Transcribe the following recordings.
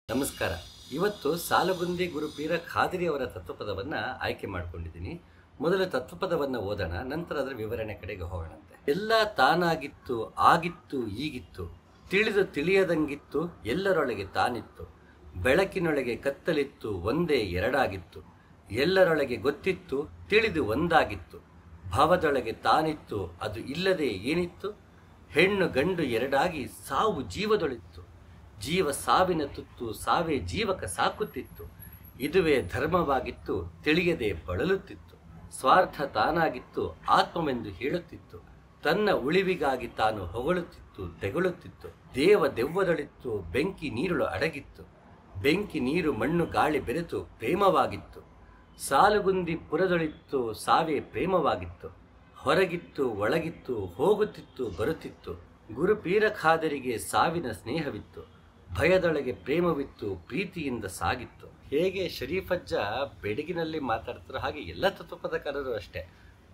ನಮಸ್ಕಾರ. ಇವತ್ತು ಸಾಲುಗುಂದಿ ಗುರು ಪೀರ ಖಾದಿರಿ ಅವರ ತತ್ವಪದವನ್ನು ಆಯ್ಕೆ ಮಾಡಿಕೊಂಡಿದ್ದೀನಿ. ಮೊದಲು ತತ್ವಪದವನ್ನು ಓದೋಣ, ನಂತರ ಅದರ ವಿವರಣೆ ಕಡೆಗೆ ಹೋಗೋಣಂತೆ. ಎಲ್ಲ ತಾನಾಗಿತ್ತು, ಆಗಿತ್ತು, ಈಗಿತ್ತು, ತಿಳಿದು ತಿಳಿಯದಂಗಿತ್ತು, ಎಲ್ಲರೊಳಗೆ ತಾನಿತ್ತು, ಬೆಳಕಿನೊಳಗೆ ಕತ್ತಲಿತ್ತು, ಒಂದೇ ಎರಡಾಗಿತ್ತು, ಎಲ್ಲರೊಳಗೆ ಗೊತ್ತಿತ್ತು, ತಿಳಿದು ಒಂದಾಗಿತ್ತು, ಭಾವದೊಳಗೆ ತಾನಿತ್ತು, ಅದು ಇಲ್ಲದೆ ಏನಿತ್ತು, ಹೆಣ್ಣು ಗಂಡು ಎರಡಾಗಿ ಸಾವು ಜೀವದೊಳಿತ್ತು, ಜೀವ ಸಾವಿನ ತುತ್ತು, ಸಾವೇ ಜೀವಕ ಸಾಕುತ್ತಿತ್ತು, ಇದುವೇ ಧರ್ಮವಾಗಿತ್ತು, ತಿಳಿಯದೆ ಬಳಲುತ್ತಿತ್ತು, ಸ್ವಾರ್ಥ ತಾನಾಗಿತ್ತು, ಆತ್ಮವೆಂದು ಹೇಳುತ್ತಿತ್ತು, ತನ್ನ ಉಳಿವಿಗಾಗಿ ತಾನು ಹೊಗಳುತ್ತಿತ್ತು, ತೆಗಳುತ್ತಿತ್ತು, ದೇವ ದೆವ್ವದಳಿತ್ತು, ಬೆಂಕಿ ನೀರುಳು ಅಡಗಿತ್ತು, ಬೆಂಕಿ ನೀರು ಮಣ್ಣು ಗಾಳಿ ಬೆರೆತು ಪ್ರೇಮವಾಗಿತ್ತು, ಸಾಲುಗುಂದಿ ಪುರದೊಳಿತ್ತು, ಸಾವೇ ಪ್ರೇಮವಾಗಿತ್ತು, ಹೊರಗಿತ್ತು ಒಳಗಿತ್ತು, ಹೋಗುತ್ತಿತ್ತು ಬರುತ್ತಿತ್ತು, ಗುರುಪೀರ ಖಾದರಿಗೆ ಸಾವಿನ ಸ್ನೇಹವಿತ್ತು, ಭಯದೊಳಗೆ ಪ್ರೇಮವಿತ್ತು, ಪ್ರೀತಿಯಿಂದ ಸಾಗಿತ್ತು. ಹೇಗೆ ಶರೀಫಜ್ಜ ಬೆಡಗಿನಲ್ಲಿ ಮಾತಾಡ್ತಾರೋ ಹಾಗೆ ಎಲ್ಲ ತತ್ವಪದಕಾರರು ಅಷ್ಟೇ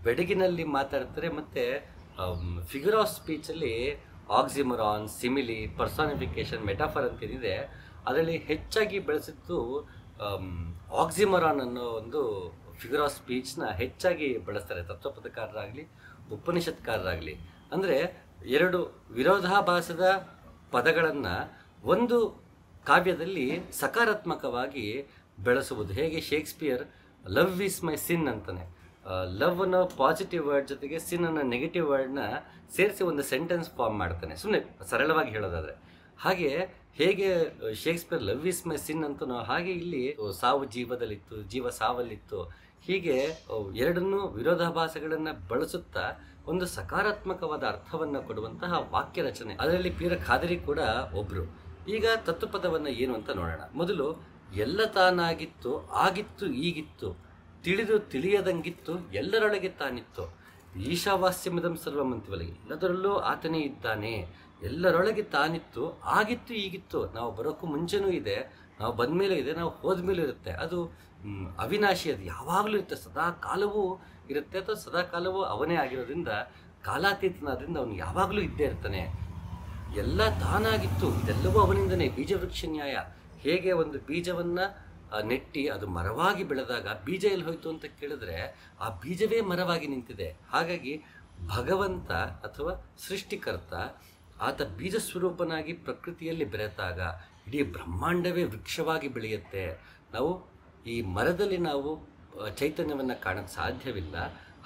ಬೆಡಗಿನಲ್ಲಿ ಮಾತಾಡ್ತಾರೆ. ಮತ್ತು ಫಿಗರ್ ಆಫ್ ಸ್ಪೀಚಲ್ಲಿ ಆಕ್ಸಿಮರಾನ್, ಸಿಮಿಲಿ, ಪರ್ಸಾನಿಫಿಕೇಶನ್, ಮೆಟಾಫರ್ ಅಂತೇನಿದೆ ಅದರಲ್ಲಿ ಹೆಚ್ಚಾಗಿ ಬಳಸಿದ್ದು ಆಕ್ಸಿಮರಾನ್ ಅನ್ನೋ ಒಂದು ಫಿಗರ್ ಆಫ್ ಸ್ಪೀಚ್ನ ಹೆಚ್ಚಾಗಿ ಬಳಸ್ತಾರೆ ತತ್ವಪದಕಾರರಾಗಲಿ ಉಪನಿಷತ್ಕಾರರಾಗಲಿ. ಅಂದರೆ ಎರಡು ವಿರೋಧಾಭಾಸದ ಪದಗಳನ್ನು ಒಂದು ಕಾವ್ಯದಲ್ಲಿ ಸಕಾರಾತ್ಮಕವಾಗಿ ಬೆಳೆಸುವುದು. ಹೇಗೆ ಶೇಕ್ಸ್ಪಿಯರ್ ಲವ್ ಈಸ್ ಮೈ ಸಿನ್ ಅಂತಾನೆ, ಲವ್ ಅನ್ನೋ ಪಾಸಿಟಿವ್ ವರ್ಡ್ ಜೊತೆಗೆ ಸಿನ್ ಅನ್ನೋ ನೆಗೆಟಿವ್ ವರ್ಡ್ನ ಸೇರಿಸಿ ಒಂದು ಸೆಂಟೆನ್ಸ್ ಫಾರ್ಮ್ ಮಾಡ್ತಾನೆ, ಸುಮ್ಮನೆ ಸರಳವಾಗಿ ಹೇಳೋದಾದರೆ. ಹಾಗೆ ಹೇಗೆ ಶೇಕ್ಸ್ಪಿಯರ್ ಲವ್ ಈಸ್ ಮೈ ಸಿನ್ ಅಂತನೋ ಹಾಗೆ ಇಲ್ಲಿ ಸಾವು ಜೀವದಲ್ಲಿತ್ತು, ಜೀವ ಸಾವಲ್ಲಿತ್ತು, ಹೀಗೆ ಎರಡನ್ನೂ ವಿರೋಧಾಭಾಸಗಳನ್ನು ಬಳಸುತ್ತಾ ಒಂದು ಸಕಾರಾತ್ಮಕವಾದ ಅರ್ಥವನ್ನು ಕೊಡುವಂತಹ ವಾಕ್ಯ ರಚನೆ. ಅದರಲ್ಲಿ ಪೀರ ಖಾದರಿ ಕೂಡ ಒಬ್ಬರು. ಈಗ ತತ್ವಪದವನ್ನು ಏನು ಅಂತ ನೋಡೋಣ. ಮೊದಲು ಎಲ್ಲ ತಾನಾಗಿತ್ತು, ಆಗಿತ್ತು, ಈಗಿತ್ತು, ತಿಳಿದು ತಿಳಿಯದಂಗಿತ್ತು, ಎಲ್ಲರೊಳಗೆ ತಾನಿತ್ತು, ಈಶಾವಾಸ್ಯಮಿದಂ ಸರ್ವಂ ಅಂತೀವಲ್ಲ, ಎಲ್ಲದರಲ್ಲೂ ಆತನೇ ಇದ್ದಾನೆ, ಎಲ್ಲರೊಳಗೆ ತಾನಿತ್ತು, ಆಗಿತ್ತು, ಈಗಿತ್ತು, ನಾವು ಬರೋಕ್ಕೂ ಮುಂಚೆನೂ ಇದೆ, ನಾವು ಬಂದ ಮೇಲೂ ಇದೆ, ನಾವು ಹೋದ ಮೇಲೂ ಇರುತ್ತೆ, ಅದು ಅವಿನಾಶಿ, ಅದು ಯಾವಾಗಲೂ ಇರುತ್ತೆ, ಸದಾ ಕಾಲವೂ ಇರುತ್ತೆ, ಅಥವಾ ಸದಾ ಕಾಲವೂ ಅವನೇ ಆಗಿರೋದ್ರಿಂದ ಕಾಲಾತೀತನಾದ್ರಿಂದ ಅವನು ಯಾವಾಗಲೂ ಇದ್ದೇ ಇರ್ತಾನೆ. ಎಲ್ಲ ತಾನಾಗಿತ್ತು, ಇದೆಲ್ಲವೂ ಅವನಿಂದನೇ. ಬೀಜವೃಕ್ಷ ನ್ಯಾಯ, ಹೇಗೆ ಒಂದು ಬೀಜವನ್ನು ನೆಟ್ಟಿ ಅದು ಮರವಾಗಿ ಬೆಳೆದಾಗ ಬೀಜ ಎಲ್ಲಿ ಹೋಯ್ತು ಅಂತ ಕೇಳಿದ್ರೆ ಆ ಬೀಜವೇ ಮರವಾಗಿ ನಿಂತಿದೆ. ಹಾಗಾಗಿ ಭಗವಂತ ಅಥವಾ ಸೃಷ್ಟಿಕರ್ತ ಆತ ಬೀಜ ಸ್ವರೂಪನಾಗಿ ಪ್ರಕೃತಿಯಲ್ಲಿ ಬೆರೆತಾಗ ಇಡೀ ಬ್ರಹ್ಮಾಂಡವೇ ವೃಕ್ಷವಾಗಿ ಬೆಳೆಯುತ್ತೆ. ನಾವು ಈ ಮರದಲ್ಲಿ ನಾವು ಚೈತನ್ಯವನ್ನು ಕಾಣೋಕ್ಕೆ ಸಾಧ್ಯವಿಲ್ಲ,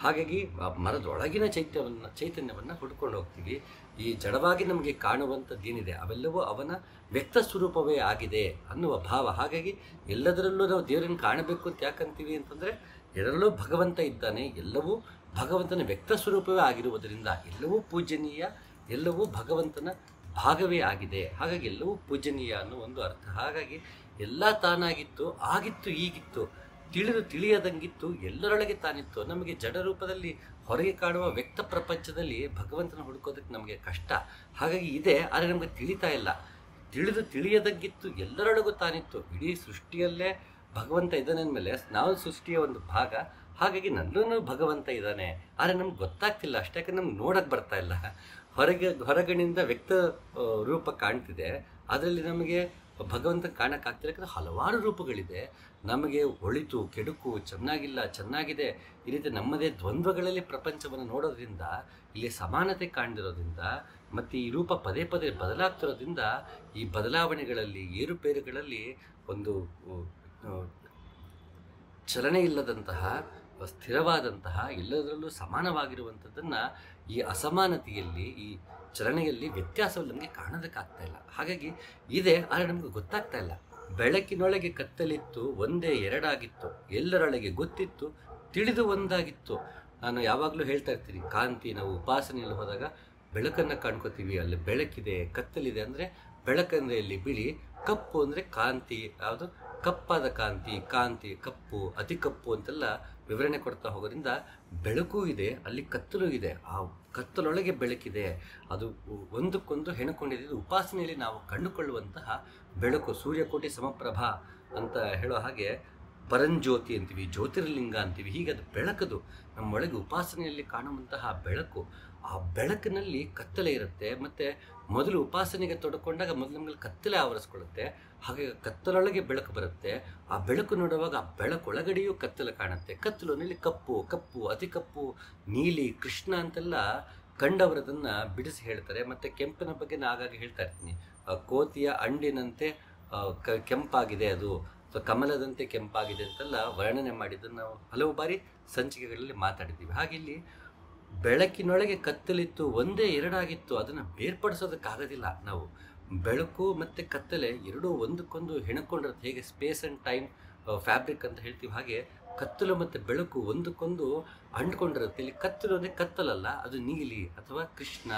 ಹಾಗಾಗಿ ಆ ಮರದೊಳಗಿನ ಚೈತನ್ಯವನ್ನು ಹುಡ್ಕೊಂಡು ಹೋಗ್ತೀವಿ. ಈ ಜಡವಾಗಿ ನಮಗೆ ಕಾಣುವಂಥದ್ದೇನಿದೆ ಅವೆಲ್ಲವೂ ಅವನ ವ್ಯಕ್ತ ಸ್ವರೂಪವೇ ಆಗಿದೆ ಅನ್ನುವ ಭಾವ. ಹಾಗಾಗಿ ಎಲ್ಲದರಲ್ಲೂ ನಾವು ದೇವರನ್ನು ಕಾಣಬೇಕು ಅಂತ ಯಾಕಂತೀವಿ ಅಂತಂದರೆ ಎಲ್ಲರಲ್ಲೂ ಭಗವಂತ ಇದ್ದಾನೆ, ಎಲ್ಲವೂ ಭಗವಂತನ ವ್ಯಕ್ತ ಸ್ವರೂಪವೇ ಆಗಿರುವುದರಿಂದ ಎಲ್ಲವೂ ಪೂಜನೀಯ, ಎಲ್ಲವೂ ಭಗವಂತನ ಭಾಗವೇ ಆಗಿದೆ, ಹಾಗಾಗಿ ಎಲ್ಲವೂ ಪೂಜನೀಯ ಅನ್ನೋ ಒಂದು ಅರ್ಥ. ಹಾಗಾಗಿ ಎಲ್ಲ ತಾನಾಗಿತ್ತು, ಆಗಿತ್ತು, ಈಗಿತ್ತು, ತಿಳಿದು ತಿಳಿಯದಂಗಿತ್ತು, ಎಲ್ಲರೊಳಗೆ ತಾನಿತ್ತು. ನಮಗೆ ಜಡ ರೂಪದಲ್ಲಿ ಹೊರಗೆ ಕಾಣುವ ವ್ಯಕ್ತ ಪ್ರಪಂಚದಲ್ಲಿ ಭಗವಂತನ ಹುಡುಕೋದಕ್ಕೆ ನಮಗೆ ಕಷ್ಟ, ಹಾಗಾಗಿ ಇದೆ, ಆದರೆ ನಮಗೆ ತಿಳಿತಾ ಇಲ್ಲ. ತಿಳಿದು ತಿಳಿಯದಂಗಿತ್ತು, ಎಲ್ಲರೊಳಗೂ ತಾನಿತ್ತು. ಇಡೀ ಸೃಷ್ಟಿಯಲ್ಲೇ ಭಗವಂತ ಇದ್ದಾನೆ ಅಂದಮೇಲೆ ನಾವು ಸೃಷ್ಟಿಯ ಒಂದು ಭಾಗ, ಹಾಗಾಗಿ ನನ್ನೂ ಭಗವಂತ ಇದ್ದಾನೆ, ಆದರೆ ನಮ್ಗೆ ಗೊತ್ತಾಗ್ತಿಲ್ಲ ಅಷ್ಟೇ, ಯಾಕಂದ್ರೆ ನಮ್ಗೆ ನೋಡೋಕ್ಕೆ ಬರ್ತಾ ಇಲ್ಲ. ಹೊರಗಣಿಂದ ವ್ಯಕ್ತ ರೂಪ ಕಾಣ್ತಿದೆ, ಅದರಲ್ಲಿ ನಮಗೆ ಭಗವಂತ ಕಾಣಕ್ಕಾಗ್ತಿಲ್ಲ, ಯಾಕಂದರೆ ಹಲವಾರು ರೂಪಗಳಿದೆ. ನಮಗೆ ಒಳಿತು ಕೆಡುಕು, ಚೆನ್ನಾಗಿಲ್ಲ ಚೆನ್ನಾಗಿದೆ, ಈ ರೀತಿ ನಮ್ಮದೇ ದ್ವಂದ್ವಗಳಲ್ಲಿ ಪ್ರಪಂಚವನ್ನು ನೋಡೋದ್ರಿಂದ, ಇಲ್ಲಿ ಸಮಾನತೆ ಕಾಣ್ದಿರೋದ್ರಿಂದ, ಮತ್ತು ಈ ರೂಪ ಪದೇ ಪದೇ ಬದಲಾಗ್ತಿರೋದ್ರಿಂದ ಈ ಬದಲಾವಣೆಗಳಲ್ಲಿ ಏರುಪೇರುಗಳಲ್ಲಿ ಒಂದು ಚಲನೆ ಇಲ್ಲದಂತಹ ಸ್ಥಿರವಾದಂತಹ ಎಲ್ಲದರಲ್ಲೂ ಸಮಾನವಾಗಿರುವಂಥದ್ದನ್ನು ಈ ಅಸಮಾನತೆಯಲ್ಲಿ, ಈ ಚಲನೆಯಲ್ಲಿ ವ್ಯತ್ಯಾಸವನ್ನು ನಮಗೆ ಕಾಣೋದಕ್ಕಾಗ್ತಾ ಇಲ್ಲ. ಹಾಗಾಗಿ ಇದೆ, ಆದರೆ ನಮಗೆ ಗೊತ್ತಾಗ್ತಾ ಇಲ್ಲ. ಬೆಳಕಿನೊಳಗೆ ಕತ್ತಲಿತ್ತು, ಒಂದೇ ಎರಡಾಗಿತ್ತು, ಎಲ್ಲರೊಳಗೆ ಗೊತ್ತಿತ್ತು, ತಿಳಿದು ಒಂದಾಗಿತ್ತು. ನಾನು ಯಾವಾಗಲೂ ಹೇಳ್ತಾ ಇರ್ತೀನಿ, ಕಾಂತಿ, ನಾವು ಉಪಾಸನೆಯಲ್ಲಿ ಹೋದಾಗ ಬೆಳಕನ್ನು ಕಾಣ್ಕೋತೀವಿ, ಅಲ್ಲಿ ಬೆಳಕಿದೆ, ಕತ್ತಲಿದೆ. ಅಂದರೆ ಬೆಳಕಂದರೆ ಇಲ್ಲಿ ಬಿಳಿ, ಕಪ್ಪು ಅಂದರೆ ಕಾಂತಿ, ಯಾವುದು ಕಪ್ಪಾದ ಕಾಂತಿ, ಕಾಂತಿ ಕಪ್ಪು, ಅತಿ ಕಪ್ಪು ಅಂತೆಲ್ಲ ವಿವರಣೆ ಕೊಡ್ತಾ ಹೋಗೋದ್ರಿಂದ ಬೆಳಕು ಇದೆ, ಅಲ್ಲಿ ಕತ್ತಲು ಇದೆ, ಆ ಕತ್ತಲೊಳಗೆ ಬೆಳಕಿದೆ, ಅದು ಒಂದಕ್ಕೊಂದು ಹೆಣಕೊಂಡಿದ್ದು ಉಪಾಸನೆಯಲ್ಲಿ ನಾವು ಕಂಡುಕೊಳ್ಳುವಂತಹ ಬೆಳಕು. ಸೂರ್ಯಕೋಟಿ ಸಮಪ್ರಭಾ ಅಂತ ಹೇಳೋ ಹಾಗೆ ಪರಂಜ್ಯೋತಿ ಅಂತೀವಿ, ಜ್ಯೋತಿರ್ಲಿಂಗ ಅಂತೀವಿ. ಹೀಗೆ ಅದು ಬೆಳಕದು ನಮ್ಮೊಳಗೆ ಉಪಾಸನೆಯಲ್ಲಿ ಕಾಣುವಂತಹ ಬೆಳಕು. ಆ ಬೆಳಕಿನಲ್ಲಿ ಕತ್ತಲೆ ಇರುತ್ತೆ. ಮತ್ತು ಮೊದಲು ಉಪಾಸನೆಗೆ ತೊಡಕೊಂಡಾಗ ಮೊದಲು ನಮಗೆ ಕತ್ತಲೆ ಆವರಿಸ್ಕೊಳ್ಳುತ್ತೆ. ಹಾಗೆ ಕತ್ತಲೊಳಗೆ ಬೆಳಕು ಬರುತ್ತೆ. ಆ ಬೆಳಕು ನೋಡುವಾಗ ಆ ಬೆಳಕೊಳಗಡೆಯೂ ಕತ್ತಲೆ ಕಾಣುತ್ತೆ. ಕತ್ತಲಿನಲ್ಲಿ ಕಪ್ಪು, ಕಪ್ಪು, ಅತಿ ಕಪ್ಪು, ನೀಲಿ, ಕೃಷ್ಣ ಅಂತೆಲ್ಲ ಕಂಡವರದನ್ನು ಬಿಡಿಸಿ ಹೇಳ್ತಾರೆ. ಮತ್ತು ಕೆಂಪಿನ ಬಗ್ಗೆ ನಾನು ಆಗಾಗ ಹೇಳ್ತಾ ಇರ್ತೀನಿ. ಕೋತಿಯ ಅಂಡಿನಂತೆ ಕೆಂಪಾಗಿದೆ ಅದು, ಅಥವಾ ಕಮಲದಂತೆ ಕೆಂಪಾಗಿದೆ ಅಂತೆಲ್ಲ ವರ್ಣನೆ ಮಾಡಿದ್ದನ್ನು ನಾವು ಹಲವು ಬಾರಿ ಸಂಚಿಕೆಗಳಲ್ಲಿ ಮಾತಾಡಿದ್ದೀವಿ. ಹಾಗೆ ಇಲ್ಲಿ ಬೆಳಕಿನೊಳಗೆ ಕತ್ತಲಿತ್ತು, ಒಂದೇ ಎರಡಾಗಿತ್ತು, ಅದನ್ನು ಬೇರ್ಪಡಿಸೋದಕ್ಕಾಗೋದಿಲ್ಲ ನಾವು. ಬೆಳಕು ಮತ್ತು ಕತ್ತಲೆ ಎರಡೂ ಒಂದಕ್ಕೊಂದು ಹೆಣಕೊಂಡಿರುತ್ತೆ. ಹೇಗೆ ಸ್ಪೇಸ್ ಆ್ಯಂಡ್ ಟೈಮ್ ಫ್ಯಾಬ್ರಿಕ್ ಅಂತ ಹೇಳ್ತೀವಿ, ಹಾಗೆ ಕತ್ತಲು ಮತ್ತು ಬೆಳಕು ಒಂದಕ್ಕೊಂದು ಅಂಟ್ಕೊಂಡಿರುತ್ತೆ. ಇಲ್ಲಿ ಕತ್ತಲು ಅಂದರೆ ಕತ್ತಲಲ್ಲ, ಅದು ನೀಲಿ ಅಥವಾ ಕೃಷ್ಣ,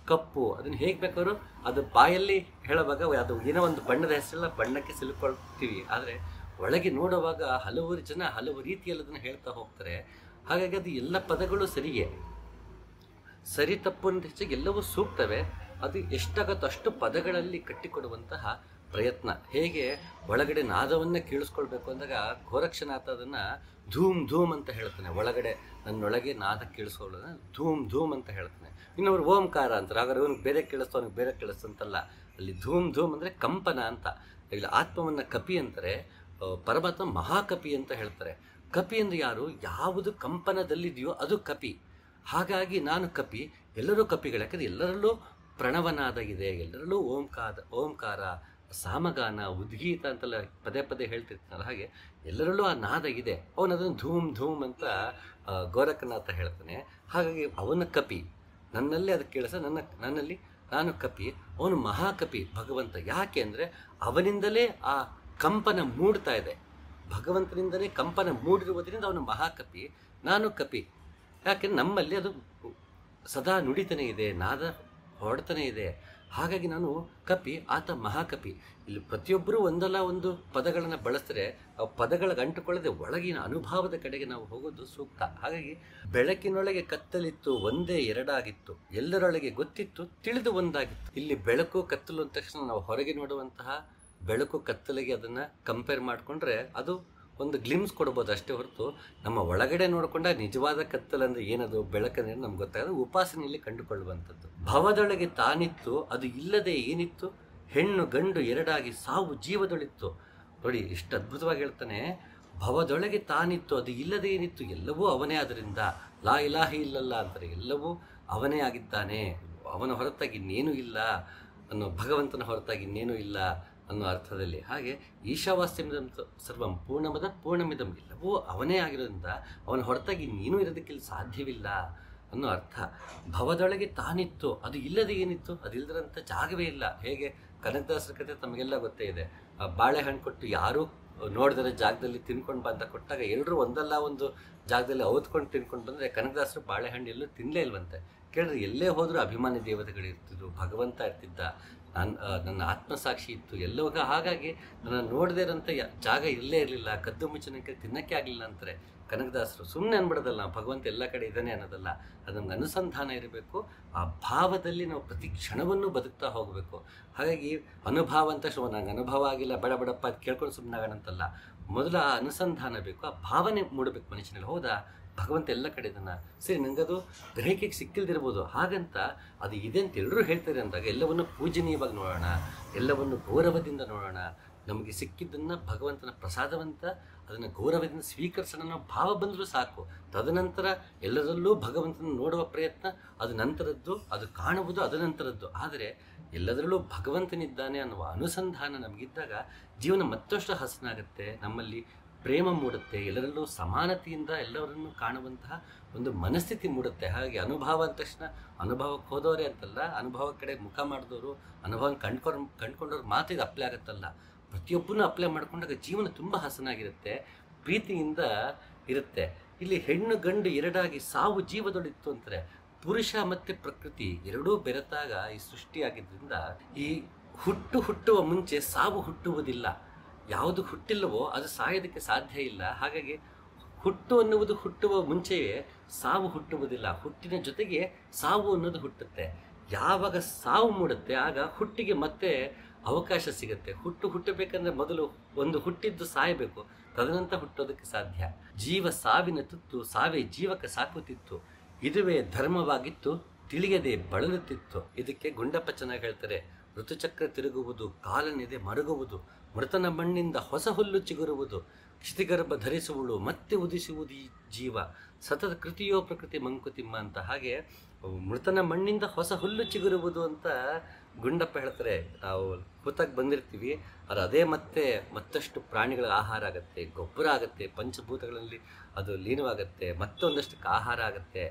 ಕಪ್ಪು. ಅದನ್ನು ಹೇಗೆ ಬೇಕಾದ್ರೂ ಅದು ಬಾಯಲ್ಲಿ ಹೇಳುವಾಗ ಅದು ಏನೋ ಒಂದು ಬಣ್ಣದ ಹೆಸರೆಲ್ಲ ಬಣ್ಣಕ್ಕೆ ಸಿಲುಕೊಳ್ತೀವಿ. ಆದರೆ ಒಳಗೆ ನೋಡುವಾಗ ಹಲವು ಜನ ಹಲವು ರೀತಿಯಲ್ಲಿ ಅದನ್ನು ಹೇಳ್ತಾ ಹೋಗ್ತಾರೆ. ಹಾಗಾಗಿ ಅದು ಎಲ್ಲ ಪದಗಳು ಸರಿಯೇ, ಸರಿ ತಪ್ಪು ಅಂತ ಹೆಚ್ಚಾಗಿ ಎಲ್ಲವೂ ಸೂಕ್ತವೆ. ಅದು ಎಷ್ಟಾಗತ್ತೋ ಅಷ್ಟು ಪದಗಳಲ್ಲಿ ಕಟ್ಟಿಕೊಡುವಂತಹ ಪ್ರಯತ್ನ. ಹೇಗೆ ಒಳಗಡೆ ನಾದವನ್ನೇ ಕೇಳಿಸ್ಕೊಳ್ಬೇಕು ಅಂದಾಗ ಗೋರಕ್ಷನಾಥ ಅದನ್ನು ಧೂಮ್ ಧೂಮ್ ಅಂತ ಹೇಳ್ತಾನೆ. ಒಳಗಡೆ ನನ್ನೊಳಗೆ ನಾದ ಕೇಳಿಸ್ಕೊಳ್ಳೋದನ್ನ ಧೂಮ್ ಧೂಮ್ ಅಂತ ಹೇಳ್ತಾನೆ. ಇನ್ನೊಬ್ರು ಓಂಕಾರ ಅಂತಾರೆ. ಹಾಗಾದ್ರೆ ಅವನಿಗೆ ಬೇರೆ ಕೇಳಿಸ್ತು, ಅವನಿಗೆ ಬೇರೆ ಕೇಳಿಸ್ತಂತಲ್ಲ. ಅಲ್ಲಿ ಧೂಮ್ ಧೂಮ್ ಅಂದರೆ ಕಂಪನ ಅಂತ. ಇಲ್ಲಿ ಆತ್ಮವನ್ನು ಕಪಿ ಅಂತಾರೆ, ಪರಮಾತ್ಮ ಮಹಾಕಪಿ ಅಂತ ಹೇಳ್ತಾರೆ. ಕಪಿ ಅಂದರೆ ಯಾರು? ಯಾವುದು ಕಂಪನದಲ್ಲಿದೆಯೋ ಅದು ಕಪಿ. ಹಾಗಾಗಿ ನಾನು ಕಪಿ, ಎಲ್ಲರೂ ಕಪಿಗಳು. ಯಾಕಂದರೆ ಎಲ್ಲರಲ್ಲೂ ಪ್ರಣವನಾದ ಇದೆ, ಎಲ್ಲರಲ್ಲೂ ಓಂಕಾರ, ಸಾಮಗಾನ, ಉದ್ಗೀತ ಅಂತೆಲ್ಲ ಪದೇ ಪದೇ ಹೇಳ್ತಿರ್ತಾನಲ್ಲ, ಹಾಗೆ ಎಲ್ಲರಲ್ಲೂ ಆ ನಾದ ಇದೆ. ಅವನದನ್ನು ಧೂಮ್ ಧೂಮ್ ಅಂತ ಗೋರಖನಾಥ ಹೇಳ್ತಾನೆ. ಹಾಗಾಗಿ ಅವನ ಕಪಿ, ನನ್ನಲ್ಲಿ ಅದು ಕೇಳಿಸ, ನನ್ನಲ್ಲಿ ನಾನು ಕಪಿ, ಅವನು ಮಹಾಕಪಿ ಭಗವಂತ. ಯಾಕೆ ಅಂದರೆ ಅವನಿಂದಲೇ ಆ ಕಂಪನ ಮೂಡ್ತಾ ಇದೆ. ಭಗವಂತನಿಂದಲೇ ಕಂಪನ ಮೂಡಿರುವುದರಿಂದ ಅವನು ಮಹಾಕಪಿ, ನಾನು ಕಪಿ. ಯಾಕೆಂದ್ರೆ ನಮ್ಮಲ್ಲಿ ಅದು ಸದಾ ನುಡಿತನೇ ಇದೆ, ನಾದ ಹೊಡ್ತಾನೆ ಇದೆ. ಹಾಗಾಗಿ ನಾನು ಕಪಿ, ಆತ ಮಹಾಕಪಿ. ಇಲ್ಲಿ ಪ್ರತಿಯೊಬ್ಬರೂ ಒಂದಲ್ಲ ಒಂದು ಪದಗಳನ್ನು ಬಳಸಿದ್ರೆ ಆ ಪದಗಳಿಗೆ ಅಂಟುಕೊಳ್ಳದೆ ಒಳಗಿನ ಅನುಭವದ ಕಡೆಗೆ ನಾವು ಹೋಗೋದು ಸೂಕ್ತ. ಹಾಗಾಗಿ ಬೆಳಕಿನೊಳಗೆ ಕತ್ತಲಿತ್ತು, ಒಂದೇ ಎರಡಾಗಿತ್ತು, ಎಲ್ಲರೊಳಗೆ ಗೊತ್ತಿತ್ತು, ತಿಳಿದು ಒಂದಾಗಿತ್ತು. ಇಲ್ಲಿ ಬೆಳಕು ಕತ್ತಲು ಅಂದ ತಕ್ಷಣ ನಾವು ಹೊರಗೆ ನೋಡುವಂತಹ ಬೆಳಕು ಕತ್ತಲಿಗೆ ಅದನ್ನು ಕಂಪೇರ್ ಮಾಡಿಕೊಂಡ್ರೆ ಅದು ಒಂದು ಗ್ಲಿಮ್ಸ್ ಕೊಡ್ಬೋದು ಅಷ್ಟೇ ಹೊರತು ನಮ್ಮ ಒಳಗಡೆ ನೋಡಿಕೊಂಡಾಗ ನಿಜವಾದ ಕತ್ತಲಂದ್ರೆ ಏನದು, ಬೆಳಕಂದ್ರೆ ನಮ್ಗೆ ಗೊತ್ತಾಗೋದು ಉಪಾಸನೆಯಲ್ಲಿ ಕಂಡುಕೊಳ್ಳುವಂಥದ್ದು. ಭವದೊಳಗೆ ತಾನಿತ್ತು, ಅದು ಇಲ್ಲದೆ ಏನಿತ್ತು, ಹೆಣ್ಣು ಗಂಡು ಎರಡಾಗಿ ಸಾವು ಜೀವದೊಳಿತ್ತು. ನೋಡಿ ಎಷ್ಟು ಅದ್ಭುತವಾಗಿ ಹೇಳ್ತಾನೆ. ಭವದೊಳಗೆ ತಾನಿತ್ತು, ಅದು ಇಲ್ಲದೆ ಏನಿತ್ತು, ಎಲ್ಲವೂ ಅವನೇ. ಅದರಿಂದ ಲಾ ಇಲಾಹಿ ಇಲ್ಲಲ್ಲ ಅಂತಾರೆ. ಎಲ್ಲವೂ ಅವನೇ ಆಗಿದ್ದಾನೆ, ಅವನ ಹೊರತಾಗಿ ಇನ್ನೇನೂ ಇಲ್ಲ ಅನ್ನೋ, ಭಗವಂತನ ಹೊರತಾಗಿ ಇನ್ನೇನೂ ಇಲ್ಲ ಅನ್ನೋ ಅರ್ಥದಲ್ಲಿ. ಹಾಗೆ ಈಶಾವಾಸ್ಯಮಿದಂ ಸರ್ವಂ ಪೂರ್ಣಮದ ಪೂರ್ಣಮಿದಂ, ಎಲ್ಲವೂ ಅವನೇ ಆಗಿರೋದ್ರಿಂದ ಅವನ ಹೊರತಾಗಿ ನೀನು ಇರೋದಕ್ಕಿಲ್ಲಿ ಸಾಧ್ಯವಿಲ್ಲ ಅನ್ನೋ ಅರ್ಥ. ಭವದೊಳಗೆ ತಾನಿತ್ತು, ಅದು ಇಲ್ಲದೆ ಏನಿತ್ತು, ಅದಿಲ್ಲದಂಥ ಜಾಗವೇ ಇಲ್ಲ. ಹೇಗೆ ಕನಕದಾಸರ ಕಥೆ ತಮಗೆಲ್ಲ ಗೊತ್ತೇ ಇದೆ. ಬಾಳೆಹಣ್ಣು ಕೊಟ್ಟು ಯಾರೂ ನೋಡಿದರೆ ಜಾಗದಲ್ಲಿ ತಿನ್ಕೊಂಡು ಬಂದ ಕೊಟ್ಟಾಗ ಎಲ್ಲರೂ ಒಂದಲ್ಲ ಒಂದು ಜಾಗದಲ್ಲಿ ಅವತ್ಕೊಂಡು ತಿನ್ಕೊಂಡು ಬಂದರೆ ಕನಕದಾಸರು ಬಾಳೆಹಣ್ಣು ಎಲ್ಲೂ ತಿನ್ನಲೇ ಇಲ್ವಂತೆ. ಕೇಳಿದ್ರೆ ಎಲ್ಲೇ ಹೋದರೂ ಅಭಿಮಾನಿ ದೇವತೆಗಳು ಇರ್ತಿದ್ರು, ಭಗವಂತ ಇರ್ತಿದ್ದ, ನನ್ನ ಆತ್ಮಸಾಕ್ಷಿ ಇತ್ತು ಎಲ್ಲವಾಗ. ಹಾಗಾಗಿ ನನ್ನ ನೋಡದೇ ಇರೋಂಥ ಜಾಗ ಇಲ್ಲೇ ಇರಲಿಲ್ಲ, ಕದ್ದು ಮುಚ್ಚನಕ್ಕೆ ತಿನ್ನಕ್ಕೆ ಆಗಲಿಲ್ಲ ಅಂತಾರೆ ಕನಕದಾಸರು. ಸುಮ್ಮನೆ ಅನ್ಬಿಡೋದಲ್ಲ, ಭಗವಂತ ಎಲ್ಲ ಕಡೆ ಇದ್ದಾನೆ ಅನ್ನೋದಲ್ಲ, ಅದು ನಮ್ಗೆ ಅನುಸಂಧಾನ ಇರಬೇಕು. ಆ ಭಾವದಲ್ಲಿ ನಾವು ಪ್ರತಿ ಕ್ಷಣವನ್ನು ಬದುಕ್ತಾ ಹೋಗಬೇಕು. ಹಾಗಾಗಿ ಅನುಭವ ಅಂತ ನಂಗೆ ಅನುಭವ ಆಗಿಲ್ಲ ಬಡ ಬಡಪ್ಪ ಅದು ಕೇಳ್ಕೊಂಡು ಸುಮ್ಮನಾಗೋಣಂತಲ್ಲ. ಮೊದಲು ಆ ಅನುಸಂಧಾನ ಬೇಕು, ಆ ಭಾವನೆ ಮೂಡಬೇಕು ಮನುಷ್ಯನಲ್ಲಿ. ಹೌದಾ, ಭಗವಂತ ಎಲ್ಲ ಕಡೆ ಇದನ್ನು, ಸರಿ ನನಗದು ಗ್ರಹಿಕೆಗೆ ಸಿಕ್ಕಿಲ್ದಿರ್ಬೋದು, ಹಾಗಂತ ಅದು ಇದೆ ಅಂತ ಎಲ್ಲರೂ ಹೇಳ್ತಾರೆ ಅಂದಾಗ ಎಲ್ಲವನ್ನು ಪೂಜನೀಯವಾಗಿ ನೋಡೋಣ, ಎಲ್ಲವನ್ನು ಗೌರವದಿಂದ ನೋಡೋಣ. ನಮಗೆ ಸಿಕ್ಕಿದ್ದನ್ನು ಭಗವಂತನ ಪ್ರಸಾದವಂತ ಅದನ್ನು ಗೌರವದಿಂದ ಸ್ವೀಕರಿಸೋಣ ಅನ್ನೋ ಭಾವ ಬಂದರೂ ಸಾಕು. ತದನಂತರ ಎಲ್ಲರಲ್ಲೂ ಭಗವಂತನ ನೋಡುವ ಪ್ರಯತ್ನ ಅದು ನಂತರದ್ದು, ಅದು ಕಾಣುವುದು ಅದು ನಂತರದ್ದು. ಆದರೆ ಎಲ್ಲದರಲ್ಲೂ ಭಗವಂತನಿದ್ದಾನೆ ಅನ್ನುವ ಅನುಸಂಧಾನ ನಮಗಿದ್ದಾಗ ಜೀವನ ಮತ್ತಷ್ಟು ಹಸನಾಗುತ್ತೆ, ನಮ್ಮಲ್ಲಿ ಪ್ರೇಮ ಮೂಡುತ್ತೆ, ಎಲ್ಲರಲ್ಲೂ ಸಮಾನತೆಯಿಂದ ಎಲ್ಲವರನ್ನು ಕಾಣುವಂತಹ ಒಂದು ಮನಸ್ಥಿತಿ ಮೂಡುತ್ತೆ. ಹಾಗಾಗಿ ಅನುಭವ ಅಂದ ತಕ್ಷಣ ಅನುಭವಕ್ಕೆ ಹೋದವರೇ ಅಂತಲ್ಲ, ಅನುಭವ ಕಡೆ ಮುಖ ಮಾಡಿದವರು, ಅನುಭವ ಕಂಡ್ಕೊಂಡವ್ರ ಮಾತು ಇದು ಅಪ್ಲೈ ಆಗುತ್ತಲ್ಲ, ಪ್ರತಿಯೊಬ್ಬನೂ ಅಪ್ಲೈ ಮಾಡ್ಕೊಂಡಾಗ ಜೀವನ ತುಂಬ ಹಸನಾಗಿರುತ್ತೆ, ಪ್ರೀತಿಯಿಂದ ಇರುತ್ತೆ. ಇಲ್ಲಿ ಹೆಣ್ಣು ಗಂಡು ಎರಡಾಗಿ ಸಾವು ಜೀವದೊಳಿತ್ತು ಅಂತಾರೆ. ಪುರುಷ ಮತ್ತು ಪ್ರಕೃತಿ ಎರಡೂ ಬೆರೆತಾಗ ಈ ಸೃಷ್ಟಿಯಾಗಿದ್ದರಿಂದ ಈ ಹುಟ್ಟುವ ಮುಂಚೆ ಸಾವು ಹುಟ್ಟುವುದಿಲ್ಲ. ಯಾವುದು ಹುಟ್ಟಿಲ್ಲವೋ ಅದು ಸಾಯೋದಕ್ಕೆ ಸಾಧ್ಯ ಇಲ್ಲ. ಹಾಗಾಗಿ ಹುಟ್ಟು ಅನ್ನುವುದು ಹುಟ್ಟುವ ಮುಂಚೆಯೇ ಸಾವು ಹುಟ್ಟುವುದಿಲ್ಲ, ಹುಟ್ಟಿನ ಜೊತೆಗೆ ಸಾವು ಅನ್ನೋದು ಹುಟ್ಟುತ್ತೆ. ಯಾವಾಗ ಸಾವು ಮೂಡುತ್ತೆ ಆಗ ಹುಟ್ಟಿಗೆ ಮತ್ತೆ ಅವಕಾಶ ಸಿಗುತ್ತೆ. ಹುಟ್ಟಬೇಕಂದ್ರೆ ಮೊದಲು ಒಂದು ಹುಟ್ಟಿದ್ದು ಸಾಯಬೇಕು, ತದನಂತರ ಹುಟ್ಟೋದಕ್ಕೆ ಸಾಧ್ಯ. ಜೀವ ಸಾವಿನ ತುತ್ತು, ಸಾವೇ ಜೀವಕ್ಕೆ ಸಾಕುತ್ತಿತ್ತು, ಇದುವೇ ಧರ್ಮವಾಗಿತ್ತು ತಿಳಿಯದೆ ಬಳಲುತ್ತಿತ್ತು. ಇದಕ್ಕೆ ಗುಂಡಪ್ಪ ಚೆನ್ನಾಗಿ ಹೇಳ್ತಾರೆ, ಋತುಚಕ್ರ ತಿರುಗುವುದು, ಕಾಲನೆದೆ ಮರುಗುವುದು, ಮೃತನ ಮಣ್ಣಿಂದ ಹೊಸ ಹುಲ್ಲು ಚಿಗುರುವುದು, ಕ್ಷಿತಿಗರ್ಭ ಧರಿಸುವಳು ಮತ್ತೆ ಉದಿಸುವುದು ಈ ಜೀವ, ಸತತ ಕೃತಿಯೋ ಪ್ರಕೃತಿ ಮಂಕುತಿಮ್ಮ ಅಂತ. ಹಾಗೆ ಮೃತನ ಮಣ್ಣಿಂದ ಹೊಸ ಹುಲ್ಲು ಚಿಗುರುವುದು ಅಂತ ಗುಂಡಪ್ಪ ಹೇಳ್ತಾರೆ. ನಾವು ಹುತ್ತಾಗಿ ಬಂದಿರ್ತೀವಿ, ಅದು ಅದೇ ಮತ್ತಷ್ಟು ಪ್ರಾಣಿಗಳ ಆಹಾರ ಆಗುತ್ತೆ, ಗೊಬ್ಬರ ಆಗುತ್ತೆ, ಪಂಚಭೂತಗಳಲ್ಲಿ ಅದು ಲೀನವಾಗುತ್ತೆ, ಮತ್ತೊಂದಷ್ಟಕ್ಕೆ ಆಹಾರ ಆಗುತ್ತೆ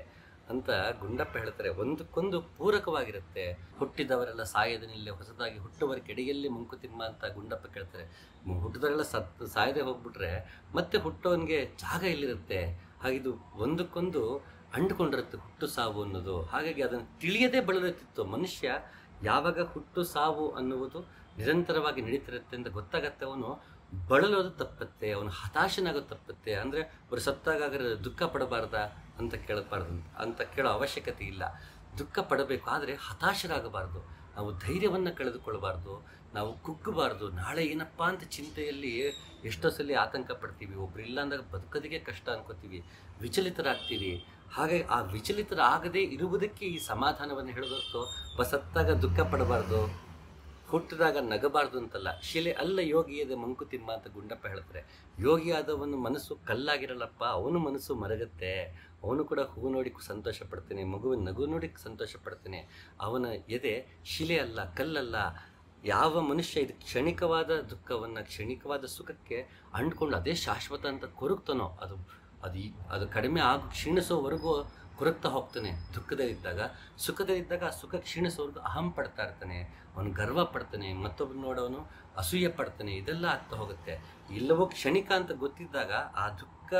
ಅಂತ ಗುಂಡಪ್ಪ ಹೇಳ್ತಾರೆ. ಒಂದಕ್ಕೊಂದು ಪೂರಕವಾಗಿರುತ್ತೆ. ಹುಟ್ಟಿದವರೆಲ್ಲ ಸಾಯದನಿಲ್ಲೇ ಹೊಸದಾಗಿ ಹುಟ್ಟುವರ ಕೆಡಿಯಲ್ಲಿ ಮಂಕುತಿಮ್ಮ ಅಂತ ಗುಂಡಪ್ಪ ಕೇಳ್ತಾರೆ. ಹುಟ್ಟಿದವರೆಲ್ಲ ಸಾಯದೆ ಹೋಗ್ಬಿಟ್ರೆ ಮತ್ತೆ ಹುಟ್ಟೋನ್ಗೆ ಜಾಗ ಎಲ್ಲಿರುತ್ತೆ? ಹಾಗಿದು ಒಂದಕ್ಕೊಂದು ಅಂಡುಕೊಂಡಿರುತ್ತೆ ಹುಟ್ಟು ಸಾವು ಅನ್ನೋದು. ಹಾಗಾಗಿ ಅದನ್ನು ತಿಳಿಯದೇ ಬಳಲುತ್ತಿತ್ತು. ಮನುಷ್ಯ ಯಾವಾಗ ಹುಟ್ಟು ಸಾವು ಅನ್ನುವುದು ನಿರಂತರವಾಗಿ ನಡೀತಿರುತ್ತೆ ಅಂತ ಗೊತ್ತಾಗತ್ತೆ, ಅವನು ಬಳಲೋದು ತಪ್ಪತ್ತೆ, ಅವನು ಹತಾಶನಾಗೋದು ತಪ್ಪತ್ತೆ. ಅಂದರೆ ಅವರು ಸತ್ತಾಗ ದುಃಖ ಪಡಬಾರ್ದ ಅಂತ ಕೇಳೋ ಅವಶ್ಯಕತೆ ಇಲ್ಲ. ದುಃಖ ಪಡಬೇಕು, ಆದರೆ ಹತಾಶರಾಗಬಾರ್ದು. ನಾವು ಧೈರ್ಯವನ್ನು ಕಳೆದುಕೊಳ್ಬಾರ್ದು, ನಾವು ಕುಗ್ಗಬಾರ್ದು. ನಾಳೆ ಏನಪ್ಪ ಅಂತ ಚಿಂತೆಯಲ್ಲಿ ಎಷ್ಟೋ ಸಲ ಆತಂಕ ಪಡ್ತೀವಿ, ಒಬ್ರು ಇಲ್ಲ ಅಂದಾಗ ಬದುಕೋದಿಗೆ ಕಷ್ಟ ಅನ್ಕೋತೀವಿ, ವಿಚಲಿತರಾಗ್ತೀವಿ. ಹಾಗೆ ಆ ವಿಚಲಿತರಾಗದೇ ಇರುವುದಕ್ಕೆ ಈ ಸಮಾಧಾನವನ್ನು ಹೇಳೋದತ್ತು. ಸತ್ತಾಗ ದುಃಖ ಪಡಬಾರ್ದು, ಹುಟ್ಟಿದಾಗ ನಗಬಾರ್ದು ಅಂತಲ್ಲ. ಶಿಲೆ ಅಲ್ಲ ಯೋಗಿಯದ ಮಂಕುತಿಮ್ಮ ಅಂತ ಗುಂಡಪ್ಪ ಹೇಳ್ತಾರೆ. ಯೋಗಿಯಾದವನು ಮನಸ್ಸು ಕಲ್ಲಾಗಿರಲ್ಲಪ್ಪ, ಅವನು ಮನಸ್ಸು ಮರಗತ್ತೆ. ಅವನು ಕೂಡ ಹೂ ನೋಡಿ ಸಂತೋಷ ಪಡ್ತಾನೆ, ಮಗುವಿನ ನಗು ನೋಡಿ ಸಂತೋಷ ಪಡ್ತಾನೆ. ಅವನ ಎದೆ ಶಿಲೆ ಅಲ್ಲ, ಕಲ್ಲಲ್ಲ. ಯಾವ ಮನುಷ್ಯ ಇದು ಕ್ಷಣಿಕವಾದ ದುಃಖವನ್ನು, ಕ್ಷಣಿಕವಾದ ಸುಖಕ್ಕೆ ಅಂಡ್ಕೊಂಡು ಅದೇ ಶಾಶ್ವತ ಅಂತ ಕೊರಗ್ತಾನೋ ಅದು ಕಡಿಮೆ ಕ್ಷೀಣಿಸೋವರೆಗೂ ಕೊರಗ್ತಾ ಹೋಗ್ತಾನೆ. ದುಃಖದಲ್ಲಿದ್ದಾಗ, ಸುಖದಲ್ಲಿದ್ದಾಗ ಆ ಸುಖ ಕ್ಷೀಣಿಸೋವರೆಗೂ ಅಹಂ ಪಡ್ತಾ ಇರ್ತಾನೆ, ಅವನು ಗರ್ವ ಪಡ್ತಾನೆ, ಮತ್ತೊಬ್ಬರು ನೋಡೋನು ಅಸೂಯೆ ಪಡ್ತಾನೆ. ಇದೆಲ್ಲ ಆಗ್ತಾ ಹೋಗುತ್ತೆ. ಎಲ್ಲವೂ ಕ್ಷಣಿಕ ಅಂತ ಗೊತ್ತಿದ್ದಾಗ ಆ ದುಃಖ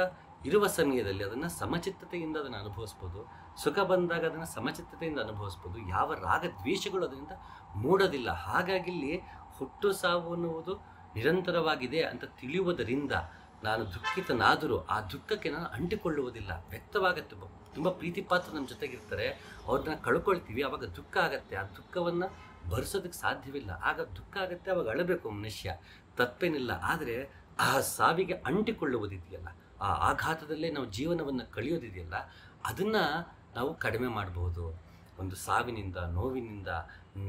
ಇರುವ ಸಮಯದಲ್ಲಿ ಅದನ್ನು ಸಮಚಿತ್ತತೆಯಿಂದ ಅದನ್ನು ಅನುಭವಿಸ್ಬೋದು. ಸುಖ ಬಂದಾಗ ಅದನ್ನು ಸಮಚಿತ್ತತೆಯಿಂದ ಅನುಭವಿಸ್ಬೋದು. ಯಾವ ರಾಗ ದ್ವೇಷಗಳು ಅದರಿಂದ ಮೂಡೋದಿಲ್ಲ. ಹಾಗಾಗಿ ಇಲ್ಲಿ ಹುಟ್ಟು ಸಾವು ಅನ್ನುವುದು ನಿರಂತರವಾಗಿದೆ ಅಂತ ತಿಳಿಯುವುದರಿಂದ ನಾನು ದುಃಖಿತನಾದರೂ ಆ ದುಃಖಕ್ಕೆ ನಾನು ಅಂಟಿಕೊಳ್ಳುವುದಿಲ್ಲ. ವ್ಯಕ್ತವಾಗತ್ತೆ. ತುಂಬ ಪ್ರೀತಿ ಪಾತ್ರ ನಮ್ಮ ಜೊತೆಗಿರ್ತಾರೆ, ಅವ್ರನ್ನ ಕಳ್ಕೊಳ್ತೀವಿ, ಆವಾಗ ದುಃಖ ಆಗತ್ತೆ. ಆ ದುಃಖವನ್ನು ಭರಿಸೋದಕ್ಕೆ ಸಾಧ್ಯವಿಲ್ಲ. ಆಗ ದುಃಖ ಆಗತ್ತೆ, ಅವಾಗ ಅಳಬೇಕು ಮನುಷ್ಯ, ತಪ್ಪೇನಿಲ್ಲ. ಆದರೆ ಆ ಸಾವಿಗೆ ಅಂಟಿಕೊಳ್ಳುವುದಿದೆಯಲ್ಲ, ಆ ಆಘಾತದಲ್ಲೇ ನಾವು ಜೀವನವನ್ನು ಕಳೆಯೋದಿದೆಯಲ್ಲ, ಅದನ್ನು ನಾವು ಕಡಿಮೆ ಮಾಡಬಹುದು. ಒಂದು ಸಾವಿನಿಂದ, ನೋವಿನಿಂದ,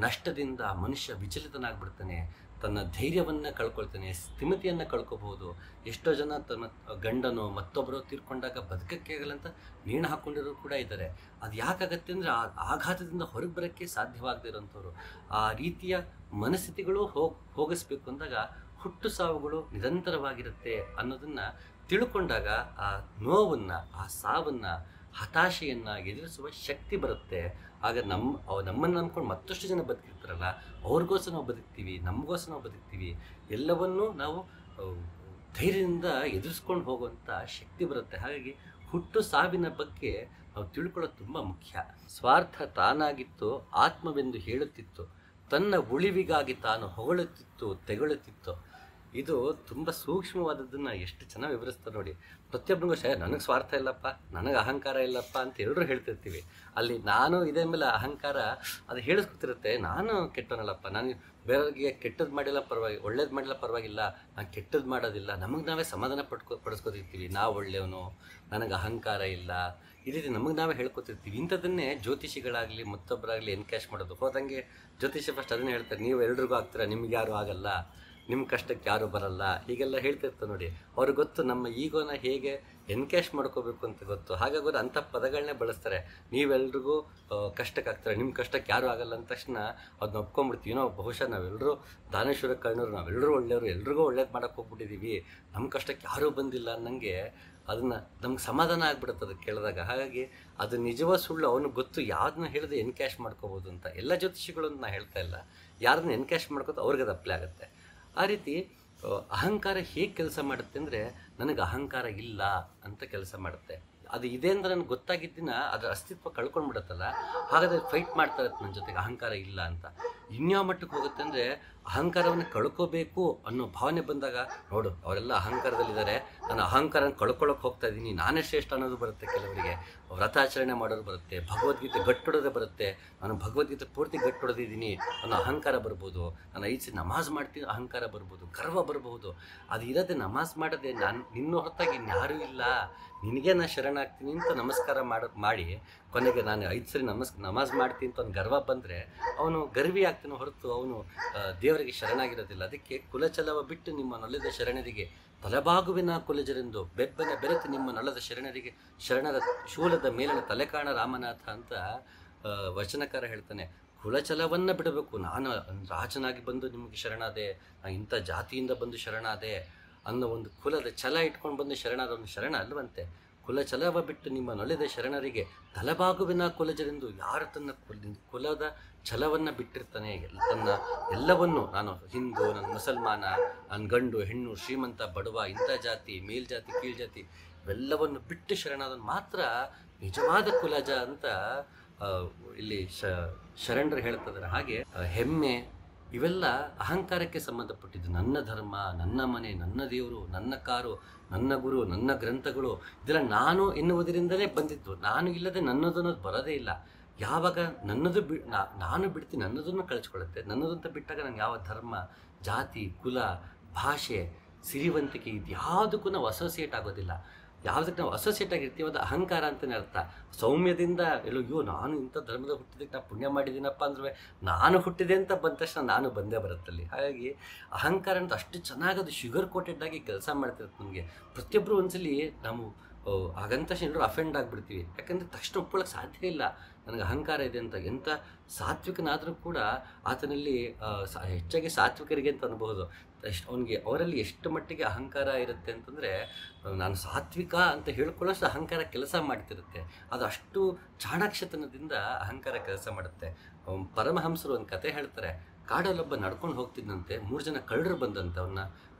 ನಷ್ಟದಿಂದ ಮನುಷ್ಯ ವಿಚಲಿತನಾಗ್ಬಿಡ್ತಾನೆ, ತನ್ನ ಧೈರ್ಯವನ್ನು ಕಳ್ಕೊಳ್ತಾನೆ, ಸ್ಥಿಮಿತಿಯನ್ನು ಕಳ್ಕೊಬಹುದು. ಎಷ್ಟೋ ಜನ ತನ್ನ ಗಂಡನೋ ಮತ್ತೊಬ್ಬರೋ ತೀರ್ಕೊಂಡಾಗ ಬದುಕಕ್ಕೆ ಆಗಲ್ಲ ಅಂತ ನೇಣು ಹಾಕ್ಕೊಂಡಿರೋರು ಕೂಡ ಇದ್ದಾರೆ. ಅದು ಯಾಕಾಗತ್ತೆ ಅಂದರೆ ಆ ಆಘಾತದಿಂದ ಹೊರಗೆ ಬರೋಕ್ಕೆ ಸಾಧ್ಯವಾಗದೇ ಇರೋಂಥವ್ರು. ಆ ರೀತಿಯ ಮನಸ್ಥಿತಿಗಳು ಹೋಗಿಸ್ಬೇಕು ಅಂದಾಗ ಹುಟ್ಟು ಸಾವುಗಳು ನಿರಂತರವಾಗಿರುತ್ತೆ ಅನ್ನೋದನ್ನು ತಿಳ್ಕೊಂಡಾಗ ಆ ನೋವನ್ನು, ಆ ಸಾವನ್ನು, ಹತಾಶೆಯನ್ನು ಎದುರಿಸುವ ಶಕ್ತಿ ಬರುತ್ತೆ. ಆಗ ನಮ್ಮನ್ನು ಅಂದ್ಕೊಂಡು ಮತ್ತಷ್ಟು ಜನ ಬದುಕಿರ್ತಾರಲ್ಲ, ಅವ್ರಿಗೋಸ್ಕರ ನಾವು ಬದುಕ್ತೀವಿ, ನಮಗೋಸ್ಕರ ನಾವು ಬದುಕ್ತೀವಿ. ಎಲ್ಲವನ್ನೂ ನಾವು ಧೈರ್ಯದಿಂದ ಎದುರಿಸ್ಕೊಂಡು ಹೋಗುವಂಥ ಶಕ್ತಿ ಬರುತ್ತೆ. ಹಾಗಾಗಿ ಹುಟ್ಟು ಸಾವಿನ ಬಗ್ಗೆ ನಾವು ತಿಳ್ಕೊಳ್ಳೋದು ತುಂಬ ಮುಖ್ಯ. ಸ್ವಾರ್ಥ ತಾನಾಗಿತ್ತು, ಆತ್ಮವೆಂದು ಹೇಳುತ್ತಿತ್ತು, ತನ್ನ ಉಳಿವಿಗಾಗಿ ತಾನು ಹೊಗಳುತ್ತಿತ್ತು, ತೆಗಳುತ್ತಿತ್ತು. ಇದು ತುಂಬ ಸೂಕ್ಷ್ಮವಾದದ್ದನ್ನು ಎಷ್ಟು ಚೆನ್ನಾಗಿ ವಿವರಿಸ್ತಾರೆ ನೋಡಿ. ಪ್ರತಿಯೊಬ್ಬನಿಗೂ ನನಗೆ ಸ್ವಾರ್ಥ ಇಲ್ಲಪ್ಪ, ನನಗೆ ಅಹಂಕಾರ ಇಲ್ಲಪ್ಪ ಅಂತ ಎಲ್ಲರೂ ಹೇಳ್ತಿರ್ತೀವಿ. ಅಲ್ಲಿ ನಾನು ಇದೇ ಮೇಲೆ ಅಹಂಕಾರ ಅದು ಹೇಳಿಸ್ಕೊತಿರುತ್ತೆ. ನಾನು ಕೆಟ್ಟವನಲ್ಲಪ್ಪ, ನಾನು ಬೇರೆಯವ್ರಿಗೆ ಕೆಟ್ಟದ್ದು ಮಾಡಿಲ್ಲ ಪರವಾಗಿ, ಒಳ್ಳೇದು ಮಾಡಿಲ್ಲ ಪರವಾಗಿಲ್ಲ, ನಾನು ಕೆಟ್ಟದ್ದು ಮಾಡೋದಿಲ್ಲ. ನಮಗೆ ನಾವೇ ಸಮಾಧಾನ ಪಡಿಸ್ಕೊತಿರ್ತೀವಿ. ನಾವು ಒಳ್ಳೆಯವನು, ನನಗೆ ಅಹಂಕಾರ ಇಲ್ಲ, ಈ ರೀತಿ ನಮಗೆ ನಾವೇ ಹೇಳ್ಕೊತಿರ್ತೀವಿ. ಇಂಥದ್ದನ್ನೇ ಜ್ಯೋತಿಷಿಗಳಾಗಲಿ ಮತ್ತೊಬ್ಬರಾಗಲಿ ಎನ್ಕ್ಯಾಶ್ ಮಾಡೋದು. ಹೋದಂಗೆ ಜ್ಯೋತಿಷಿ ಫಸ್ಟ್ ಅದನ್ನೇ ಹೇಳ್ತಾರೆ, ನೀವು ಎಲ್ರಿಗೂ ಆಗ್ತೀರಾ, ನಿಮ್ಗೆ ಯಾರು ಆಗಲ್ಲ, ನಿಮ್ಮ ಕಷ್ಟಕ್ಕೆ ಯಾರೂ ಬರಲ್ಲ, ಹೀಗೆಲ್ಲ ಹೇಳ್ತಿರ್ತಾರೆ ನೋಡಿ. ಅವ್ರಿಗೆ ಗೊತ್ತು ನಮ್ಮ ಈಗೋನ ಹೇಗೆ ಎನ್ಕ್ಯಾಶ್ ಮಾಡ್ಕೋಬೇಕು ಅಂತ ಗೊತ್ತು. ಹಾಗಾಗಿ ಅಂಥ ಪದಗಳನ್ನೇ ಬಳಸ್ತಾರೆ. ನೀವೆಲ್ರಿಗೂ ಕಷ್ಟಕ್ಕೆ ಆಗ್ತಾರೆ, ನಿಮ್ಮ ಕಷ್ಟಕ್ಕೆ ಯಾರೂ ಆಗಲ್ಲ ಅಂದ ತಕ್ಷಣ ಅದನ್ನ ಒಪ್ಕೊಂಡ್ಬಿಡ್ತೀವಿ. ಬಹುಶಃ ನಾವೆಲ್ಲರೂ ದಾನೇಶ್ವರ ಕರ್ಣರು, ನಾವೆಲ್ಲರೂ ಒಳ್ಳೆಯವರು, ಎಲ್ರಿಗೂ ಒಳ್ಳೇದು ಮಾಡೋಕ್ಕೆ ಹೋಗ್ಬಿಟ್ಟಿದ್ದೀವಿ, ನಮ್ಮ ಕಷ್ಟಕ್ಕೆ ಯಾರೂ ಬಂದಿಲ್ಲ ಅನ್ನಂಗೆ ಅದನ್ನು ನಮ್ಗೆ ಸಮಾಧಾನ ಆಗ್ಬಿಡುತ್ತೆ ಅದು ಕೇಳಿದಾಗ. ಹಾಗಾಗಿ ಅದು ನಿಜವ ಸುಳ್ಳು ಅವನಿಗೆ ಗೊತ್ತು, ಯಾವ್ದನ್ನ ಹೇಳಿದ್ರೆ ಎನ್ಕ್ಯಾಶ್ ಮಾಡ್ಕೋಬೋದು ಅಂತ. ಎಲ್ಲ ಜ್ಯೋತಿಷಿಗಳು ನಾನು ಹೇಳ್ತಾ ಇಲ್ಲ, ಯಾರನ್ನ ಎನ್ಕ್ಯಾಶ್ ಮಾಡ್ಕೋತ ಅವ್ರಿಗೆ ಅದು ಅಪ್ಲೈ ಆಗುತ್ತೆ. ಆ ರೀತಿ ಅಹಂಕಾರ ಹೇಗೆ ಕೆಲಸ ಮಾಡುತ್ತೆ ಅಂದರೆ, ನನಗೆ ಅಹಂಕಾರ ಇಲ್ಲ ಅಂತ ಕೆಲಸ ಮಾಡುತ್ತೆ. ಅದು ಇದೆ ಅಂತ ನನಗೆ ಗೊತ್ತಾಗಿದ್ದಿನ ಅದರ ಅಸ್ತಿತ್ವ ಕಳ್ಕೊಂಡ್ಬಿಡುತ್ತಲ್ಲ, ಹಾಗಾದರೆ ಫೈಟ್ ಮಾಡ್ತಾ ಇರುತ್ತೆ ನನ್ನ ಜೊತೆಗೆ ಅಹಂಕಾರ ಇಲ್ಲ ಅಂತ. ಇನ್ಯಾವ ಮಟ್ಟಕ್ಕೆ ಹೋಗುತ್ತೆ ಅಂದರೆ, ಅಹಂಕಾರವನ್ನು ಕಳ್ಕೋಬೇಕು ಅನ್ನೋ ಭಾವನೆ ಬಂದಾಗ, ನೋಡು ಅವರೆಲ್ಲ ಅಹಂಕಾರದಲ್ಲಿದ್ದಾರೆ, ನಾನು ಅಹಂಕಾರನ ಕಳ್ಕೊಳ್ಳೋಕೆ ಹೋಗ್ತಾ ಇದ್ದೀನಿ, ನಾನೇ ಶ್ರೇಷ್ಠ ಅನ್ನೋದು ಬರುತ್ತೆ. ಕೆಲವರಿಗೆ ವ್ರತಾಚರಣೆ ಮಾಡೋದು ಬರುತ್ತೆ, ಭಗವದ್ಗೀತೆ ಗಟ್ಟೊಡೋದೇ ಬರುತ್ತೆ, ನಾನು ಭಗವದ್ಗೀತೆ ಪೂರ್ತಿ ಗಟ್ಟೊಡೆದಿದ್ದೀನಿ ಅನ್ನೋ ಅಹಂಕಾರ ಬರ್ಬೋದು. ನಾನು 5 ಸಲ ನಮಾಜ್ ಮಾಡ್ತೀನಿ ಅಹಂಕಾರ ಬರ್ಬೋದು, ಗರ್ವ ಬರ್ಬೋದು. ಅದು ಇರೋದೇ ನಮಾಜ್ ಮಾಡೋದೇ, ನಾನು ನಿನ್ನ ಹೊರತಾಗಿ ಇನ್ಯಾರೂ ಇಲ್ಲ, ನಿನಗೆ ನಾನು ಶರಣಾಗ್ತೀನಿ ಅಂತ ನಮಸ್ಕಾರ ಮಾಡಿ ಕೊನೆಗೆ ನಾನು 5 ಸರಿ ನಮಾಜ್ ಮಾಡ್ತೀನಿ ಅಂತ ಅವ್ನು ಗರ್ವ ಬಂದರೆ ಅವನು ಗರ್ವಿ ಆಗ್ತಾನೆ ಹೊರತು ಅವನು ದೇವರಿಗೆ ಶರಣಾಗಿರೋದಿಲ್ಲ. ಅದಕ್ಕೆ ಕುಲಚಲವ ಬಿಟ್ಟು ನಿಮ್ಮ ನೊಲಿದ ಶರಣರಿಗೆ ತಲೆಬಾಗುವಿನ ಕುಲಜರೆಂದು ಬೆಬ್ಬನ ಬೆರೆತು ನಿಮ್ಮ ನೊಲದ ಶರಣರಿಗೆ ಶರಣರ ಶೂಲದ ಮೇಲಿನ ತಲೆಕಾಣ ರಾಮನಾಥ ಅಂತ ವಚನಕಾರ ಹೇಳ್ತಾನೆ. ಕುಲಚಲವನ್ನು ಬಿಡಬೇಕು. ನಾನು ರಾಜನಾಗಿ ಬಂದು ನಿಮಗೆ ಶರಣಾದೆ, ನಾನು ಇಂಥ ಜಾತಿಯಿಂದ ಬಂದು ಶರಣಾದೆ ಅನ್ನೋ ಒಂದು ಕುಲದ ಛಲ ಇಟ್ಕೊಂಡು ಬಂದು ಶರಣಾದ ಒಂದು ಶರಣ ಅಲ್ವಂತೆ. ಕುಲಚಲವ ಬಿಟ್ಟು ನಿಮ್ಮ ನೊಲೆದ ಶರಣರಿಗೆ ತಲೆಬಾಗುವಿನ ಕುಲಜರೆಂದು, ಯಾರು ತನ್ನ ಕುಲದ ಛಲವನ್ನು ಬಿಟ್ಟಿರ್ತಾನೆ, ತನ್ನ ಎಲ್ಲವನ್ನು, ನಾನು ಹಿಂದೂ, ನಾನು ಮುಸಲ್ಮಾನ, ನಾನು ಗಂಡು ಹೆಣ್ಣು, ಶ್ರೀಮಂತ ಬಡವ, ಇಂಥ ಜಾತಿ, ಮೇಲ್ಜಾತಿ ಕೀಳ್ಜಾತಿ ಇವೆಲ್ಲವನ್ನು ಬಿಟ್ಟು ಶರಣಾದನ್ನು ಮಾತ್ರ ನಿಜವಾದ ಕುಲಜ ಅಂತ ಇಲ್ಲಿ ಶರಣರು ಹೇಳ್ತಿದ್ದಾರೆ. ಹಾಗೆ ಹೆಮ್ಮೆ ಇವೆಲ್ಲ ಅಹಂಕಾರಕ್ಕೆ ಸಂಬಂಧಪಟ್ಟಿದ್ದು. ನನ್ನ ಧರ್ಮ, ನನ್ನ ಮನೆ, ನನ್ನ ದೇವರು, ನನ್ನ ಕಾರು, ನನ್ನ ಗುರು, ನನ್ನ ಗ್ರಂಥಗಳು ಇದೆಲ್ಲ ನಾನು ಎನ್ನುವುದರಿಂದಲೇ ಬಂದಿದ್ದು. ನಾನು ಇಲ್ಲದೆ ನನ್ನದು ಅನ್ನೋದು ಬರೋದೇ ಇಲ್ಲ. ಯಾವಾಗ ನನ್ನದು ನಾನು ಬಿಡ್ತೀನಿ, ನನ್ನದನ್ನು ಕಳಿಸ್ಕೊಳ್ಳುತ್ತೆ. ನನ್ನದು ಅಂತ ಬಿಟ್ಟಾಗ ನನಗೆ ಯಾವ ಧರ್ಮ, ಜಾತಿ, ಕುಲ, ಭಾಷೆ, ಸಿರಿವಂತಿಕೆ ಇದ್ಯಾವುದಕ್ಕೂ ನಾವು ಅಸೋಸಿಯೇಟ್ ಆಗೋದಿಲ್ಲ. ಯಾವುದಕ್ಕೆ ನಾವು ಅಸೋಸಿಯೇಟ್ ಆಗಿರ್ತೀವಿ ಅದು ಅಹಂಕಾರ ಅಂತಲೇ ಅರ್ಥ. ಸೌಮ್ಯದಿಂದ ಅಯ್ಯೋ ನಾನು ಇಂಥ ಧರ್ಮದ ಹುಟ್ಟಿದಕ್ಕೆ ನಾನು ಪುಣ್ಯ ಮಾಡಿದ್ದೀನಪ್ಪ ಅಂದ್ರೆ ನಾನು ಹುಟ್ಟಿದೆ ಅಂತ ಬಂದ ತಕ್ಷಣ ನಾನು ಬಂದೇ ಬರುತ್ತಲ್ಲಿ. ಹಾಗಾಗಿ ಅಹಂಕಾರ ಅಂತ ಅಷ್ಟು ಚೆನ್ನಾಗಿ ಅದು ಶುಗರ್ ಕೋಟೆಡ್ ಆಗಿ ಕೆಲಸ ಮಾಡ್ತಿರುತ್ತೆ ನಮಗೆ. ಪ್ರತಿಯೊಬ್ಬರು ಒಂದ್ಸಲಿ ನಾವು ಹಾಗಂತ ಎಲ್ಲರೂ ಅಫೆಂಡ್ ಆಗಿಬಿಡ್ತೀವಿ. ಯಾಕಂದರೆ ತಕ್ಷಣ ಒಪ್ಕೊಳ್ಳೋಕೆ ಸಾಧ್ಯ ಇಲ್ಲ ನನಗೆ ಅಹಂಕಾರ ಇದೆ ಅಂತ. ಎಂಥ ಸಾತ್ವಿಕನಾದರೂ ಕೂಡ ಆತನಲ್ಲಿ ಹೆಚ್ಚಾಗಿ ಸಾತ್ವಿಕರಿಗೆ ಅಂತ ಅನ್ಬಹುದು, ಅವರಲ್ಲಿ ಎಷ್ಟು ಮಟ್ಟಿಗೆ ಅಹಂಕಾರ ಇರುತ್ತೆ ಅಂತಂದರೆ, ನಾನು ಸಾತ್ವಿಕ ಅಂತ ಹೇಳ್ಕೊಳ್ಳೋಷ್ಟು ಅಹಂಕಾರ ಕೆಲಸ ಮಾಡ್ತಿರುತ್ತೆ. ಅದು ಅಷ್ಟು ಚಾಣಾಕ್ಷತನದಿಂದ ಅಹಂಕಾರ ಕೆಲಸ ಮಾಡುತ್ತೆ. ಪರಮಹಂಸರು ಒಂದು ಕತೆ ಹೇಳ್ತಾರೆ. ಕಾಡಲ್ಲೊಬ್ಬ ನಡ್ಕೊಂಡು ಹೋಗ್ತಿದ್ದಂತೆ, 3 ಜನ ಕಳ್ಳರು ಬಂದಂತೆ ಅವನ್ನ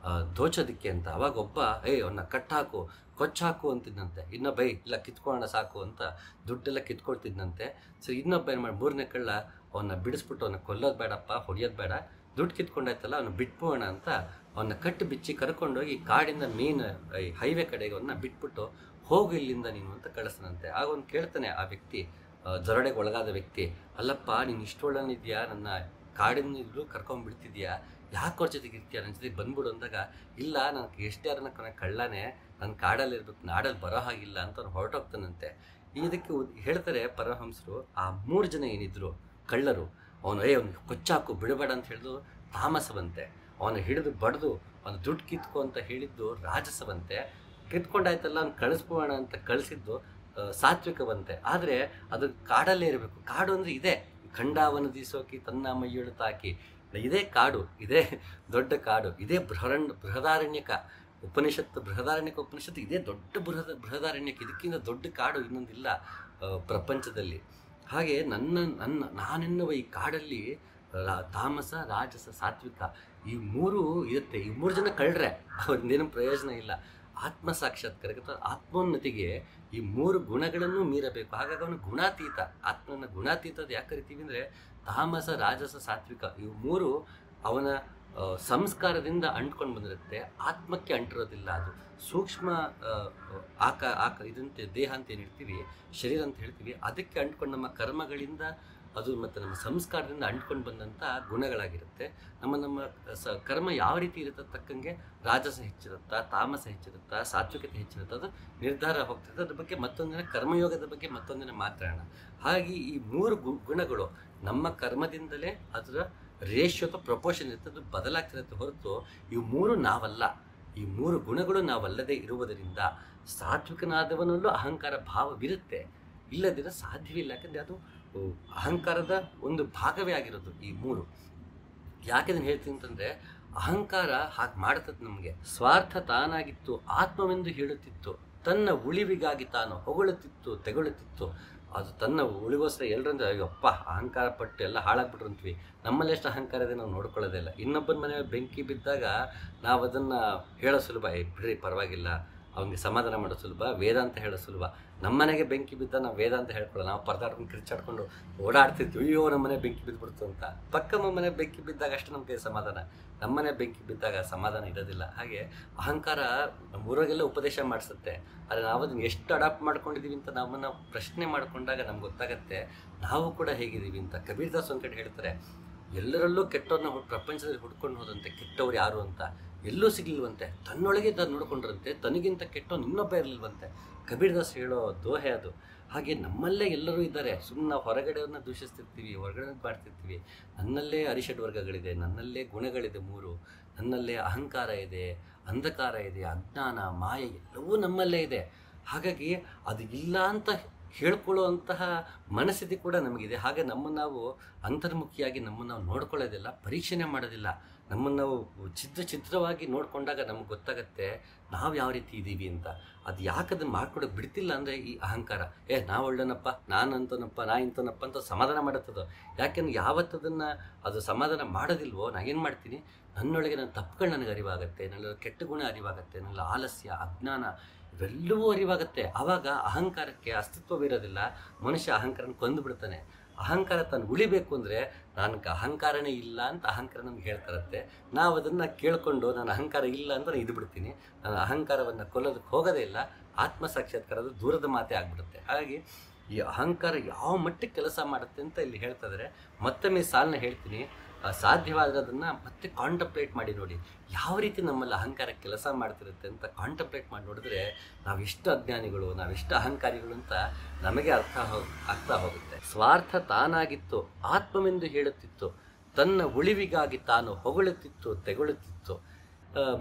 ದೋಚೋದಿಕ್ಕೆ ಅಂತ. ಅವಾಗ ಒಬ್ಬ ಅವನ್ನ ಕಟ್ಟಾಕು, ಕೊಚ್ಚಾಕು ಅಂತಿದ್ದಂತೆ. ಇನ್ನೊಬ್ಬ ಇಲ್ಲ ಕಿತ್ಕೊಳ್ಳೋಣ ಸಾಕು ಅಂತ ದುಡ್ಡೆಲ್ಲ ಕಿತ್ಕೊಳ್ತಿದ್ದಂತೆ. ಸೊ ಇನ್ನೊಬ್ಬ ಏನು ಮಾಡಿ 3ನೇ ಕಳ್ಳ ಅವನ್ನ ಬಿಡಿಸ್ಬಿಟ್ಟು ಅವನ್ನ ಕೊಲ್ಲೋದು ಬೇಡಪ್ಪ, ಹೊಡೆಯೋದು ಬೇಡ, ದುಡ್ಡು ಕಿತ್ಕೊಂಡಾಯ್ತಲ್ಲ ಅವನು ಬಿಟ್ಬೋಣ ಅಂತ ಅವನ್ನ ಕಟ್ಟು ಬಿಚ್ಚಿ ಕರ್ಕೊಂಡೋಗಿ ಕಾಡಿಂದ ಮೇನ್ ಹೈವೇ ಕಡೆಗೆ ಅವನ್ನ ಬಿಟ್ಬಿಟ್ಟು ಹೋಗು ಇಲ್ಲಿಂದ ನೀನು ಅಂತ ಕಳಿಸ್ತಾನಂತೆ. ಆಗ ಅವ್ನು ಕೇಳ್ತಾನೆ ಆ ವ್ಯಕ್ತಿ, ದರೋಡೆಗೆ ಒಳಗಾದ ವ್ಯಕ್ತಿ, ಅಲ್ಲಪ್ಪ ನೀನು ಇಷ್ಟು ಒಳ್ಳೆನಿದ್ಯಾ, ನನ್ನ ಕಾಡಿನಿದ್ರು ಕರ್ಕೊಂಡ್ಬಿಡ್ತಿದ್ಯಾ, ಯಾಕೆ ಅವ್ರ ಜೊತೆಗೆ ಇರ್ತೀಯ, ನನ್ನ ಜೊತೆಗೆ ಬಂದ್ಬಿಡು ಅಂದಾಗ, ಇಲ್ಲ ನನಗೆ ಎಷ್ಟು ಯಾರನ್ನ ಕಳ್ಳನೇ, ನನ್ನ ಕಾಡಲ್ಲಿರ್ಬೇಕು, ನಾಡಲ್ಲಿ ಬರೋ ಹಾಗಿಲ್ಲ ಅಂತ ಅವ್ನು ಹೊರಟೋಗ್ತಾನಂತೆ. ಇದಕ್ಕೆ ಹೇಳ್ತಾರೆ ಪರಮಹಂಸರು, ಆ 3 ಜನ ಏನಿದ್ರು ಕಳ್ಳರು, ಅವನು ಕೊಚ್ಚಾಕು ಬಿಡಬೇಡ ಅಂತ ಹೇಳಿದ್ರು ತಾಮಸವಂತೆ, ಅವನು ಹಿಡಿದು ಬಡ್ದು ಅವನು ದುಡ್ಡು ಕಿತ್ಕೊ ಅಂತ ಹೇಳಿದ್ದು ರಾಜಸವಂತೆ, ಕಿತ್ಕೊಂಡಾಯ್ತಲ್ಲ ಅವ್ನು ಕಳಿಸ್ಬೋಣ ಅಂತ ಕಳಿಸಿದ್ದು ಸಾತ್ವಿಕವಂತೆ. ಆದರೆ ಅದು ಕಾಡಲ್ಲೇ ಇರಬೇಕು. ಕಾಡು ಅಂದರೆ ಇದೆ, ಖಂಡಾವನದಿ ಸೋಕಿ ತನ್ನ ಮೈಯೊಳು ತಾಕಿ, ಇದೇ ಕಾಡು, ಇದೇ ದೊಡ್ಡ ಕಾಡು, ಇದೇ ಬೃಹದಾರಣ್ಯಕ ಬೃಹದಾರಣ್ಯಕ ಉಪನಿಷತ್ತು ಇದೇ ದೊಡ್ಡ ಬೃಹದಾರಣ್ಯಕ. ಇದಕ್ಕಿಂತ ದೊಡ್ಡ ಕಾಡು ಇನ್ನೊಂದಿಲ್ಲ ಪ್ರಪಂಚದಲ್ಲಿ. ಹಾಗೆ ನಾನೆನ್ನುವ ಈ ಕಾಡಲ್ಲಿ ತಾಮಸ, ರಾಜಸ, ಸಾತ್ವಿಕ ಈ 3 ಇರುತ್ತೆ. ಈ 3 ಜನ ಕಳ್ರೆ ಅವ್ರಿಂದೇನು ಪ್ರಯೋಜನ ಇಲ್ಲ. ಆತ್ಮ ಸಾಕ್ಷಾತ್ಕಾರಕ್ಕೆ ಅಥವಾ ಆತ್ಮೋನ್ನತಿಗೆ ಈ 3 ಗುಣಗಳನ್ನು ಮೀರಬೇಕು. ಹಾಗಾಗಿ ಅವನು ಗುಣಾತೀತ. ಆತ್ಮನ ಗುಣಾತೀತದ ಯಾಕೆ ಕರಿತೀವಿ ಅಂದರೆ, ತಾಮಸ, ರಾಜಸ, ಸಾತ್ವಿಕ ಇವು 3 ಅವನ ಸಂಸ್ಕಾರದಿಂದ ಅಂಟ್ಕೊಂಡು ಬಂದಿರುತ್ತೆ, ಆತ್ಮಕ್ಕೆ ಅಂಟಿರೋದಿಲ್ಲ. ಅದು ಸೂಕ್ಷ್ಮ ಇದಂತೆ ದೇಹ ಅಂತ ಏನು ಹೇಳ್ತೀವಿ, ಶರೀರ ಅಂತ ಹೇಳ್ತೀವಿ, ಅದಕ್ಕೆ ಅಂಟ್ಕೊಂಡು ನಮ್ಮ ಕರ್ಮಗಳಿಂದ ಅದು ಮತ್ತು ನಮ್ಮ ಸಂಸ್ಕಾರದಿಂದ ಅಂಟ್ಕೊಂಡು ಬಂದಂಥ ಗುಣಗಳಾಗಿರುತ್ತೆ. ನಮ್ಮ ಕರ್ಮ ಯಾವ ರೀತಿ ಇರುತ್ತೆ ತಕ್ಕಂಗೆ ರಾಜಸ ಹೆಚ್ಚಿರುತ್ತಾ, ತಾಮಸ ಹೆಚ್ಚಿರುತ್ತಾ, ಸಾತ್ವಿಕತೆ ಹೆಚ್ಚಿರುತ್ತೆ, ಅದು ನಿರ್ಧಾರ ಹೋಗ್ತದೆ. ಅದ್ರ ಬಗ್ಗೆ ಮತ್ತೊಂದಿನ ಕರ್ಮಯೋಗದ ಬಗ್ಗೆ ಮತ್ತೊಂದಿನ ಮಾತಾಡೋಣ. ಹಾಗೆ ಈ 3 ಗುಣಗಳು ನಮ್ಮ ಕರ್ಮದಿಂದಲೇ ಅದರ ರೇಷಿಯೋ ಅಥವಾ ಪ್ರಪೋರ್ಷನ್ ಇರುತ್ತೆ, ಅದು ಬದಲಾಗ್ತಿರುತ್ತೆ ಹೊರತು ಇವು 3 ನಾವಲ್ಲ. ಈ 3 ಗುಣಗಳು ನಾವಲ್ಲದೆ ಇರುವುದರಿಂದ ಸಾತ್ವಿಕನಾದವನಲ್ಲೂ ಅಹಂಕಾರ ಭಾವವಿರುತ್ತೆ, ಇಲ್ಲದಿರೋ ಸಾಧ್ಯವಿಲ್ಲ. ಯಾಕಂದರೆ ಅದು ಅಹಂಕಾರದ ಒಂದು ಭಾಗವೇ ಆಗಿರೋದು ಈ 3. ಯಾಕೆಂದ್ರೆ ಹೇಳ್ತೀನಿ ಅಂತಂದರೆ, ಅಹಂಕಾರ ಹಾಗೆ ಮಾಡುತ್ತದೆ ನಮಗೆ. ಸ್ವಾರ್ಥ ತಾನಾಗಿತ್ತು, ಆತ್ಮವೆಂದು ಹೇಳುತ್ತಿತ್ತು, ತನ್ನ ಉಳಿವಿಗಾಗಿ ತಾನು ಹೊಗಳುತ್ತಿತ್ತು, ತೆಗಳುತ್ತಿತ್ತು. ಅದು ತನ್ನ ಉಳಿಗೋಸ್ಕರ ಎಲ್ಲರಂದ್ರೆ ಅಯ್ಯಪ್ಪ ಅಹಂಕಾರ ಪಟ್ಟು ಎಲ್ಲ ಹಾಳಾಗ್ಬಿಟ್ರು ಅಂತೀವಿ. ನಮ್ಮಲ್ಲಿ ಎಷ್ಟು ಅಹಂಕಾರ ಇದೆ ನಾವು ನೋಡ್ಕೊಳ್ಳೋದೇ ಇಲ್ಲ. ಇನ್ನೊಬ್ಬನ ಮನೆ ಬೆಂಕಿ ಬಿದ್ದಾಗ ನಾವು ಅದನ್ನು ಹೇಳೋ ಸುಲಭ, ಬಿಡ್ರಿ ಪರವಾಗಿಲ್ಲ, ಅವನಿಗೆ ಸಮಾಧಾನ ಮಾಡೋದು ಸುಲಭ, ವೇದಾಂತ ಹೇಳೋದು ಸುಲಭ. ನಮ್ಮನೆಗೆ ಬೆಂಕಿ ಬಿದ್ದ ನಾವು ವೇದಾಂತ ಹೇಳ್ಕೊಳ್ಳೋ, ನಾವು ಪರದಾಡ್ಕೊಂಡು ಕಿರ್ಚಾಡ್ಕೊಂಡು ಓಡಾಡ್ತಿದ್ವಿ, ಅಯ್ಯೋ ನಮ್ಮನೆ ಬೆಂಕಿ ಬಿದ್ದುಬಿಡ್ತು ಅಂತ. ಪಕ್ಕ ಮನೆ ಬೆಂಕಿ ಬಿದ್ದಾಗ ಅಷ್ಟೇ ನಮಗೆ ಸಮಾಧಾನ, ನಮ್ಮನೆ ಬೆಂಕಿ ಬಿದ್ದಾಗ ಸಮಾಧಾನ ಇರೋದಿಲ್ಲ. ಹಾಗೆ ಅಹಂಕಾರ ನಮ್ಮೂರಾಗೆಲ್ಲ ಉಪದೇಶ ಮಾಡಿಸುತ್ತೆ, ಆದರೆ ನಾವು ಅದನ್ನು ಎಷ್ಟು ಅಡಾಪ್ಟ್ ಮಾಡ್ಕೊಂಡಿದ್ದೀವಿ ಅಂತ ನಮ್ಮನ್ನು ಪ್ರಶ್ನೆ ಮಾಡಿಕೊಂಡಾಗ ನಮ್ಗೆ ಗೊತ್ತಾಗತ್ತೆ ನಾವು ಕೂಡ ಹೇಗಿದ್ದೀವಿ ಅಂತ. ಕಬೀರ್ ದಾಸ್ ಒಂದು ಕಡೆ ಹೇಳ್ತಾರೆ, ಎಲ್ಲರಲ್ಲೂ ಕೆಟ್ಟವ್ರನ್ನ ಪ್ರಪಂಚದಲ್ಲಿ ಹುಡ್ಕೊಂಡು ಹೋದಂತೆ ಕೆಟ್ಟವ್ರು ಯಾರು ಅಂತ ಎಲ್ಲೂ ಸಿಗ್ಲಿಲ್ವಂತೆ, ತನ್ನೊಳಗೆ ತಾನು ನೋಡ್ಕೊಂಡ್ರಂತೆ ತನಗಿಂತ ಕೆಟ್ಟವ್ನು ಇನ್ನೊಬ್ಬ ಇರಲಿಲ್ವಂತೆ. ಕಬೀರ್ ದಾಸ್ ಹೇಳೋ ದೋಹೆ ಅದು. ಹಾಗೆ ನಮ್ಮಲ್ಲೇ ಎಲ್ಲರೂ ಇದ್ದಾರೆ, ಸುಮ್ಮನೆ ನಾವು ಹೊರಗಡೆಯವ್ರನ್ನ ದೂಷಿಸ್ತಿರ್ತೀವಿ, ಹೊರಗಡೆ ಮಾಡ್ತಿರ್ತೀವಿ. ನನ್ನಲ್ಲೇ ಅರಿಷಡ್ ವರ್ಗಗಳಿದೆ, ನನ್ನಲ್ಲೇ ಗುಣಗಳಿದೆ 3, ನನ್ನಲ್ಲೇ ಅಹಂಕಾರ ಇದೆ, ಅಂಧಕಾರ ಇದೆ, ಅಜ್ಞಾನ, ಮಾಯೆ ಎಲ್ಲವೂ ನಮ್ಮಲ್ಲೇ ಇದೆ. ಹಾಗಾಗಿ ಅದು ಇಲ್ಲ ಅಂತ ಹೇಳ್ಕೊಳ್ಳುವಂತಹ ಮನಸ್ಥಿತಿ ಕೂಡ ನಮಗಿದೆ. ಹಾಗೆ ನಮ್ಮನ್ನು ನಾವು ಅಂತರ್ಮುಖಿಯಾಗಿ ನಮ್ಮನ್ನು ನಾವು ನೋಡ್ಕೊಳ್ಳೋದಿಲ್ಲ, ಪರೀಕ್ಷೆನೇ ಮಾಡೋದಿಲ್ಲ. ನಮ್ಮನ್ನು ನಾವು ಚಿತ್ರವಾಗಿ ನೋಡಿಕೊಂಡಾಗ ನಮ್ಗೆ ಗೊತ್ತಾಗತ್ತೆ ನಾವು ಯಾವ ರೀತಿ ಇದ್ದೀವಿ ಅಂತ. ಅದು ಯಾಕದನ್ನು ಮಾಡ್ಕೊಡೋಕೆ ಬಿಡ್ತಿಲ್ಲ ಅಂದರೆ ಈ ಅಹಂಕಾರ. ನಾವು ಒಳ್ಳೆನಪ್ಪ, ನಾನು ಅಂತನಪ್ಪ, ನಾ ಇಂತನಪ್ಪ ಅಂತ ಸಮಾಧಾನ ಮಾಡುತ್ತದೋ. ಯಾಕೆಂದ್ರೆ ಯಾವತ್ತದನ್ನು ಅದು ಸಮಾಧಾನ ಮಾಡೋದಿಲ್ವೋ, ನಾ ಏನು ಮಾಡ್ತೀನಿ, ನನ್ನೊಳಗೆ ನನ್ನ ತಪ್ಪುಗಳು ನನಗೆ ಅರಿವಾಗುತ್ತೆ, ನನ್ನ ಕೆಟ್ಟ ಗುಣ ಅರಿವಾಗುತ್ತೆ, ನನ್ನ ಆಲಸ್ಯ, ಅಜ್ಞಾನ ಇವೆಲ್ಲವೂ ಅರಿವಾಗುತ್ತೆ. ಆವಾಗ ಅಹಂಕಾರಕ್ಕೆ ಅಸ್ತಿತ್ವವಿರೋದಿಲ್ಲ, ಮನುಷ್ಯ ಅಹಂಕಾರನ ಕೊಂದು ಬಿಡ್ತಾನೆ. ಅಹಂಕಾರ ತಾನು ಉಳಿಬೇಕು ಅಂದರೆ ನನಗೆ ಅಹಂಕಾರನೇ ಇಲ್ಲ ಅಂತ ಅಹಂಕಾರ ನಮ್ಗೆ ಹೇಳ್ತಾರತ್ತೆ. ನಾವು ಅದನ್ನು ಕೇಳಿಕೊಂಡು ನಾನು ಅಹಂಕಾರ ಇಲ್ಲ ಅಂತ ನಾನು ಇದು ಬಿಡ್ತೀನಿ, ನಾನು ಅಹಂಕಾರವನ್ನು ಕೊಲ್ಲೋದಕ್ಕೆ ಹೋಗೋದೇ ಇಲ್ಲ. ಆತ್ಮ ಸಾಕ್ಷಾತ್ಕಾರದ ದೂರದ ಮಾತೇ ಆಗಿಬಿಡುತ್ತೆ. ಹಾಗಾಗಿ ಈ ಅಹಂಕಾರ ಯಾವ ಮಟ್ಟಕ್ಕೆ ಕೆಲಸ ಮಾಡುತ್ತೆ ಅಂತ ಇಲ್ಲಿ ಹೇಳ್ತಾ ಇದ್ದಾರೆ. ಮತ್ತೊಮ್ಮೆ ಸಾಲನ್ನ ಹೇಳ್ತೀನಿ, ಸಾಧ್ಯವಾದರೆ ಅದನ್ನು ಮತ್ತೆ ಕಾಂಟಂಪ್ಲೇಟ್ ಮಾಡಿ ನೋಡಿ, ಯಾವ ರೀತಿ ನಮ್ಮಲ್ಲಿ ಅಹಂಕಾರ ಕೆಲಸ ಮಾಡ್ತಿರುತ್ತೆ ಅಂತ ಕಾಂಟಂಪ್ಲೇಟ್ ಮಾಡಿ ನೋಡಿದ್ರೆ ನಾವೆಷ್ಟು ಅಜ್ಞಾನಿಗಳು, ನಾವೆಷ್ಟು ಅಹಂಕಾರಿಗಳು ಅಂತ ನಮಗೆ ಆಗ್ತಾ ಹೋಗುತ್ತೆ. ಸ್ವಾರ್ಥ ತಾನಾಗಿತ್ತು, ಆತ್ಮವೆಂದು ಹೇಳುತ್ತಿತ್ತು, ತನ್ನ ಉಳಿವಿಗಾಗಿ ತಾನು ಹೊಗಳುತ್ತಿತ್ತು, ತೆಗೊಳ್ಳುತ್ತಿತ್ತು.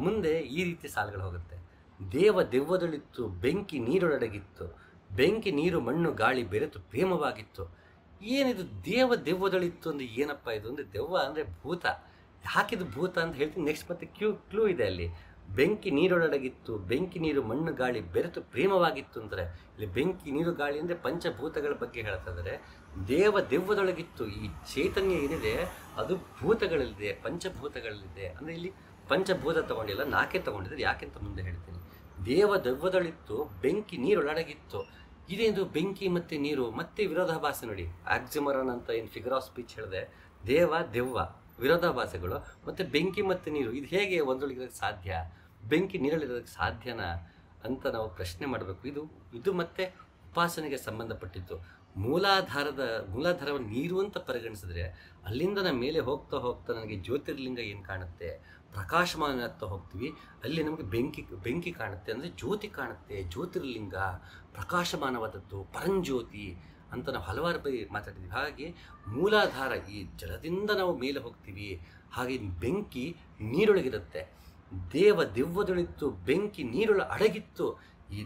ಮುಂದೆ ಈ ರೀತಿ ಸಾಲುಗಳು ಹೋಗುತ್ತೆ. ದೆವ್ವದೊಳಿತ್ತು, ಬೆಂಕಿ ನೀರೊಳಗಿತ್ತು, ಬೆಂಕಿ ನೀರು ಮಣ್ಣು ಗಾಳಿ ಬೆರೆತು ಪ್ರೇಮವಾಗಿತ್ತು. ಏನಿದು ದೆವ್ವದೊಳಿತ್ತು ಅಂದರೆ ಏನಪ್ಪ ಇದು ಅಂದರೆ, ದೆವ್ವ ಅಂದರೆ ಭೂತ. ಯಾಕಿದು ಭೂತ ಅಂತ ಹೇಳ್ತೀನಿ ನೆಕ್ಸ್ಟ್. ಮತ್ತೆ ಕ್ಲೂ ಇದೆ ಅಲ್ಲಿ. ಬೆಂಕಿ ನೀರೊಳಗಿತ್ತು, ಬೆಂಕಿ ನೀರು ಮಣ್ಣು ಗಾಳಿ ಬೆರೆತು ಪ್ರೇಮವಾಗಿತ್ತು ಅಂದರೆ ಇಲ್ಲಿ ಬೆಂಕಿ ನೀರು ಗಾಳಿ ಅಂದರೆ ಪಂಚಭೂತಗಳ ಬಗ್ಗೆ ಹೇಳ್ತಾ ಇದ್ದಾರೆ. ದೆವ್ವದೊಳಗಿತ್ತು, ಈ ಚೈತನ್ಯ ಏನಿದೆ ಅದು ಭೂತಗಳಲ್ಲಿದೆ, ಪಂಚಭೂತಗಳಲ್ಲಿದೆ. ಅಂದರೆ ಇಲ್ಲಿ ಪಂಚಭೂತ ತಗೊಂಡಿಲ್ಲ, 4 ತಗೊಂಡಿದ್ದಾರೆ. ಯಾಕೆಂತ ಮುಂದೆ ಹೇಳ್ತೀನಿ. ದೆವ್ವದೊಳಿತ್ತು, ಬೆಂಕಿ ನೀರೊಳಗಿತ್ತು. ಇದೇನು ಬೆಂಕಿ ಮತ್ತು ನೀರು ಮತ್ತೆ ವಿರೋಧಾಭಾಸ ನೋಡಿ. ಆಕ್ಸಿಮರನ್ ಅಂತ ಏನು ಫಿಗರ್ ಆಫ್ ಸ್ಪೀಚ್ ಹೇಳಿದೆ, ದೆವ್ವ ವಿರೋಧಾಭಾಸಗಳು, ಮತ್ತು ಬೆಂಕಿ ಮತ್ತು ನೀರು ಇದು ಹೇಗೆ ಒಂದೊಳಗಿರೋಕ್ಕೆ ಸಾಧ್ಯ, ಬೆಂಕಿ ನೀರಲ್ಲಿರೋದಕ್ಕೆ ಸಾಧ್ಯನಾ ಅಂತ ನಾವು ಪ್ರಶ್ನೆ ಮಾಡಬೇಕು. ಇದು ಮತ್ತೆ ಉಪಾಸನೆಗೆ ಸಂಬಂಧಪಟ್ಟಿದ್ದು. ಮೂಲಾಧಾರವನ್ನು ನೀರು ಅಂತ ಪರಿಗಣಿಸಿದ್ರೆ ಅಲ್ಲಿಂದ ನಮ್ಮ ಮೇಲೆ ಹೋಗ್ತಾ ನನಗೆ ಜ್ಯೋತಿರ್ಲಿಂಗ ಏನು ಕಾಣುತ್ತೆ, ಪ್ರಕಾಶಮಾನ ಆಗ್ತಾ ಹೋಗ್ತೀವಿ, ಅಲ್ಲಿ ನಮಗೆ ಬೆಂಕಿ ಕಾಣುತ್ತೆ, ಅಂದರೆ ಜ್ಯೋತಿ ಕಾಣುತ್ತೆ, ಜ್ಯೋತಿರ್ಲಿಂಗ ಪ್ರಕಾಶಮಾನವಾದದ್ದು, ಪರಂಜ್ಯೋತಿ ಅಂತ ನಾವು ಹಲವಾರು ಬಾರಿ ಮಾತಾಡಿದ್ವಿ. ಹಾಗೆ ಮೂಲಾಧಾರ ಈ ಜಲದಿಂದ ನಾವು ಮೇಲೆ ಹೋಗ್ತೀವಿ. ಹಾಗೆ ಬೆಂಕಿ ನೀರೊಳಗಿರುತ್ತೆ. ದೆವ್ವದೊಳಿತ್ತು, ಬೆಂಕಿ ನೀರೊಳ ಅಡಗಿತ್ತು. ಈ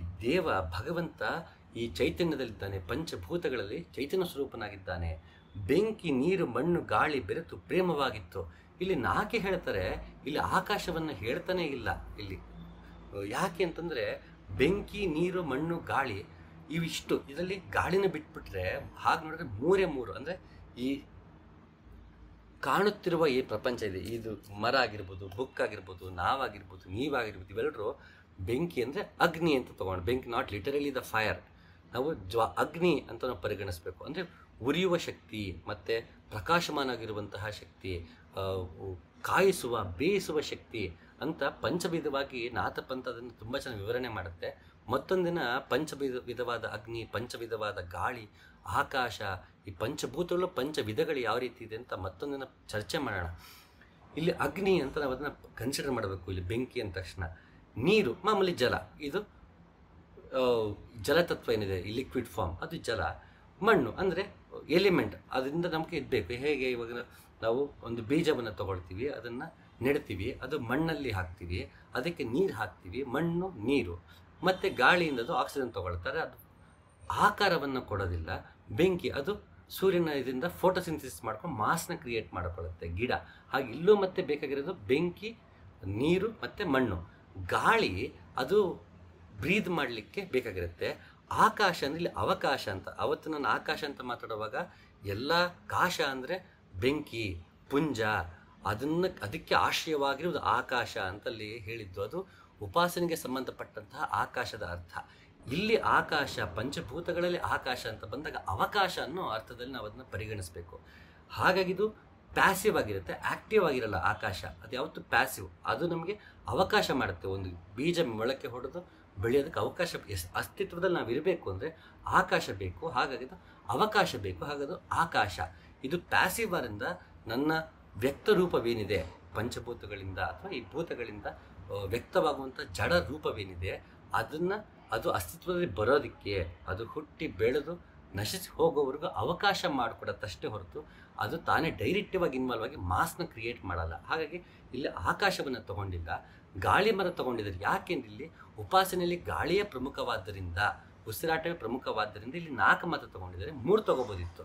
ಭಗವಂತ ಈ ಚೈತನ್ಯದಲ್ಲಿದ್ದಾನೆ, ಪಂಚಭೂತಗಳಲ್ಲಿ ಚೈತನ್ಯ ಸ್ವರೂಪನಾಗಿದ್ದಾನೆ. ಬೆಂಕಿ ನೀರು ಮಣ್ಣು ಗಾಳಿ ಬೆರೆತು ಪ್ರೇಮವಾಗಿತ್ತು. ಇಲ್ಲಿ 4 ಹೇಳ್ತಾರೆ, ಇಲ್ಲಿ ಆಕಾಶವನ್ನು ಹೇಳ್ತಾನೆ ಇಲ್ಲ. ಇಲ್ಲಿ ಯಾಕೆ ಅಂತಂದರೆ ಬೆಂಕಿ ನೀರು ಮಣ್ಣು ಗಾಳಿ ಇವಿಷ್ಟು, ಇದರಲ್ಲಿ ಗಾಳಿನ ಬಿಟ್ಬಿಟ್ರೆ ಹಾಗೆ ನೋಡಿದ್ರೆ 3 ಅಂದರೆ ಈ ಕಾಣುತ್ತಿರುವ ಈ ಪ್ರಪಂಚ ಇದೆ, ಇದು ಮರ ಆಗಿರ್ಬೋದು, ಬುಕ್ಕಾಗಿರ್ಬೋದು, ನಾವಾಗಿರ್ಬೋದು, ನೀವಾಗಿರ್ಬೋದು, ಇವೆಲ್ಲರೂ ಬೆಂಕಿ ಅಂದರೆ ಅಗ್ನಿ ಅಂತ ತೊಗೊಂಡು, ಬೆಂಕಿ ನಾಟ್ ಲಿಟರಲಿ ದ ಫೈರ್, ನಾವು ಅಗ್ನಿ ಅಂತ ನಾವು ಪರಿಗಣಿಸಬೇಕು. ಅಂದರೆ ಉರಿಯುವ ಶಕ್ತಿ ಮತ್ತು ಪ್ರಕಾಶಮಾನ ಆಗಿರುವಂತಹ ಶಕ್ತಿ, ಕಾಯಿಸುವ ಬೇಯಿಸುವ ಶಕ್ತಿ ಅಂತ ಪಂಚವಿಧವಾಗಿ ನಾಥಪಂಥ ಅದನ್ನು ತುಂಬ ಚೆನ್ನಾಗಿ ವಿವರಣೆ ಮಾಡುತ್ತೆ. ಮತ್ತೊಂದಿನ ವಿಧವಾದ ಅಗ್ನಿ, ಪಂಚವಿಧವಾದ ಗಾಳಿ, ಆಕಾಶ, ಈ ಪಂಚಭೂತಗಳು ಪಂಚವಿಧಗಳು ಯಾವ ರೀತಿ ಇದೆ ಅಂತ ಮತ್ತೊಂದಿನ ಚರ್ಚೆ ಮಾಡೋಣ. ಇಲ್ಲಿ ಅಗ್ನಿ ಅಂತ ನಾವು ಅದನ್ನು ಕನ್ಸಿಡರ್ ಮಾಡಬೇಕು. ಇಲ್ಲಿ ಬೆಂಕಿ ಅಂದ ತಕ್ಷಣ ನೀರು, ಮಾಮೂಲಿ ಜಲ, ಇದು ಜಲತತ್ವ ಏನಿದೆ ಈ ಲಿಕ್ವಿಡ್ ಫಾರ್ಮ್ ಅದು ಜಲ. ಮಣ್ಣು ಅಂದರೆ ಎಲಿಮೆಂಟ್, ಅದರಿಂದ ನಮಗೆ ಇರಬೇಕು. ಹೇಗೆ ಇವಾಗ ನಾವು ಒಂದು ಬೀಜವನ್ನು ತಗೊಳ್ತೀವಿ, ಅದನ್ನು ನೆಡ್ತೀವಿ, ಅದು ಮಣ್ಣಲ್ಲಿ ಹಾಕ್ತೀವಿ, ಅದಕ್ಕೆ ನೀರು ಹಾಕ್ತೀವಿ, ಮಣ್ಣು ನೀರು, ಮತ್ತು ಗಾಳಿಯಿಂದ ಅದು ಆಕ್ಸಿಜನ್ ತಗೊಳ್ತಾರೆ, ಅದು ಆಕಾರವನ್ನು ಕೊಡೋದಿಲ್ಲ. ಬೆಂಕಿ ಅದು ಸೂರ್ಯನ ಇದರಿಂದ ಫೋಟೋಸಿಂಥಸಿಸ್ ಮಾಡ್ಕೊಂಡು ಮಾಸ್ನ ಕ್ರಿಯೇಟ್ ಮಾಡಿಕೊಳ್ಳುತ್ತೆ ಗಿಡ. ಹಾಗೆ ಇಲ್ಲೂ ಮತ್ತೆ ಬೇಕಾಗಿರೋದು ಬೆಂಕಿ, ನೀರು ಮತ್ತು ಮಣ್ಣು. ಗಾಳಿ ಅದು ಬ್ರೀದ್ ಮಾಡಲಿಕ್ಕೆ ಬೇಕಾಗಿರುತ್ತೆ. ಆಕಾಶ ಅಂದರೆ ಇಲ್ಲಿ ಅವಕಾಶ ಅಂತ, ಅವತ್ತು ನಾನು ಆಕಾಶ ಅಂತ ಮಾತಾಡುವಾಗ ಎಲ್ಲ ಕಾಶ ಅಂದರೆ ಬೆಂಕಿ, ಪುಂಜ, ಅದಕ್ಕೆ ಆಶ್ರಯವಾಗಿರುವುದು ಆಕಾಶ ಅಂತಲ್ಲಿ ಹೇಳಿದ್ದು. ಅದು ಉಪಾಸನೆಗೆ ಸಂಬಂಧಪಟ್ಟಂತಹ ಆಕಾಶದ ಅರ್ಥ. ಇಲ್ಲಿ ಆಕಾಶ, ಪಂಚಭೂತಗಳಲ್ಲಿ ಆಕಾಶ ಅಂತ ಬಂದಾಗ ಅವಕಾಶ ಅನ್ನೋ ಅರ್ಥದಲ್ಲಿ ನಾವು ಅದನ್ನು ಪರಿಗಣಿಸಬೇಕು. ಹಾಗಾಗಿ ಇದು ಪ್ಯಾಸಿವ್ ಆಗಿರುತ್ತೆ, ಆಕ್ಟಿವ್ ಆಗಿರಲ್ಲ ಆಕಾಶ. ಅದು ಯಾವತ್ತು ಪ್ಯಾಸಿವ್, ಅದು ನಮಗೆ ಅವಕಾಶ ಮಾಡುತ್ತೆ. ಒಂದು ಬೀಜ ಮೊಳಕೆ ಹೊಡೆದು ಬೆಳೆಯೋದಕ್ಕೆ ಅವಕಾಶ, ಅಸ್ತಿತ್ವದಲ್ಲಿ ನಾವು ಇರಬೇಕು ಅಂದರೆ ಆಕಾಶ ಬೇಕು, ಹಾಗಾಗಿ ಅವಕಾಶ ಬೇಕು, ಹಾಗದು ಆಕಾಶ. ಇದು ಪ್ಯಾಸಿವ್ ಆದ್ದರಿಂದ ನನ್ನ ವ್ಯಕ್ತ ರೂಪವೇನಿದೆ ಪಂಚಭೂತಗಳಿಂದ ಅಥವಾ ಈ ಭೂತಗಳಿಂದ ವ್ಯಕ್ತವಾಗುವಂಥ ಜಡ ರೂಪವೇನಿದೆ ಅದು ಅಸ್ತಿತ್ವದಲ್ಲಿ ಬರೋದಕ್ಕೆ, ಅದು ಹುಟ್ಟಿ ಬೆಳೆದು ನಶಿಸಿ ಹೋಗೋವರೆಗೂ ಅವಕಾಶ ಮಾಡಿಕೊಡತ್ತಷ್ಟೇ ಹೊರತು ಅದು ತಾನೇ ಡೈರೆಕ್ಟಿವ್ ಆಗಿ ಇನ್ವಾಲ್ವ್ ಆಗಿ ಮಾಸ್ನ ಕ್ರಿಯೇಟ್ ಮಾಡಲ್ಲ. ಹಾಗಾಗಿ ಇಲ್ಲಿ ಆಕಾಶವನ್ನು ತಗೊಂಡಿಲ್ಲ, ಗಾಳಿ ಮರ ತಗೊಂಡಿದ್ದಾರೆ. ಯಾಕೆಂದ್ರೆ ಇಲ್ಲಿ ಉಪಾಸನೆಯಲ್ಲಿ ಗಾಳಿಯೇ ಪ್ರಮುಖವಾದ್ದರಿಂದ, ಉಸಿರಾಟವೇ ಪ್ರಮುಖವಾದ್ದರಿಂದ ಇಲ್ಲಿ 4 ಮಾತ್ರ ತಗೊಂಡಿದ್ದಾರೆ. 3 ತಗೋಬೋದಿತ್ತು,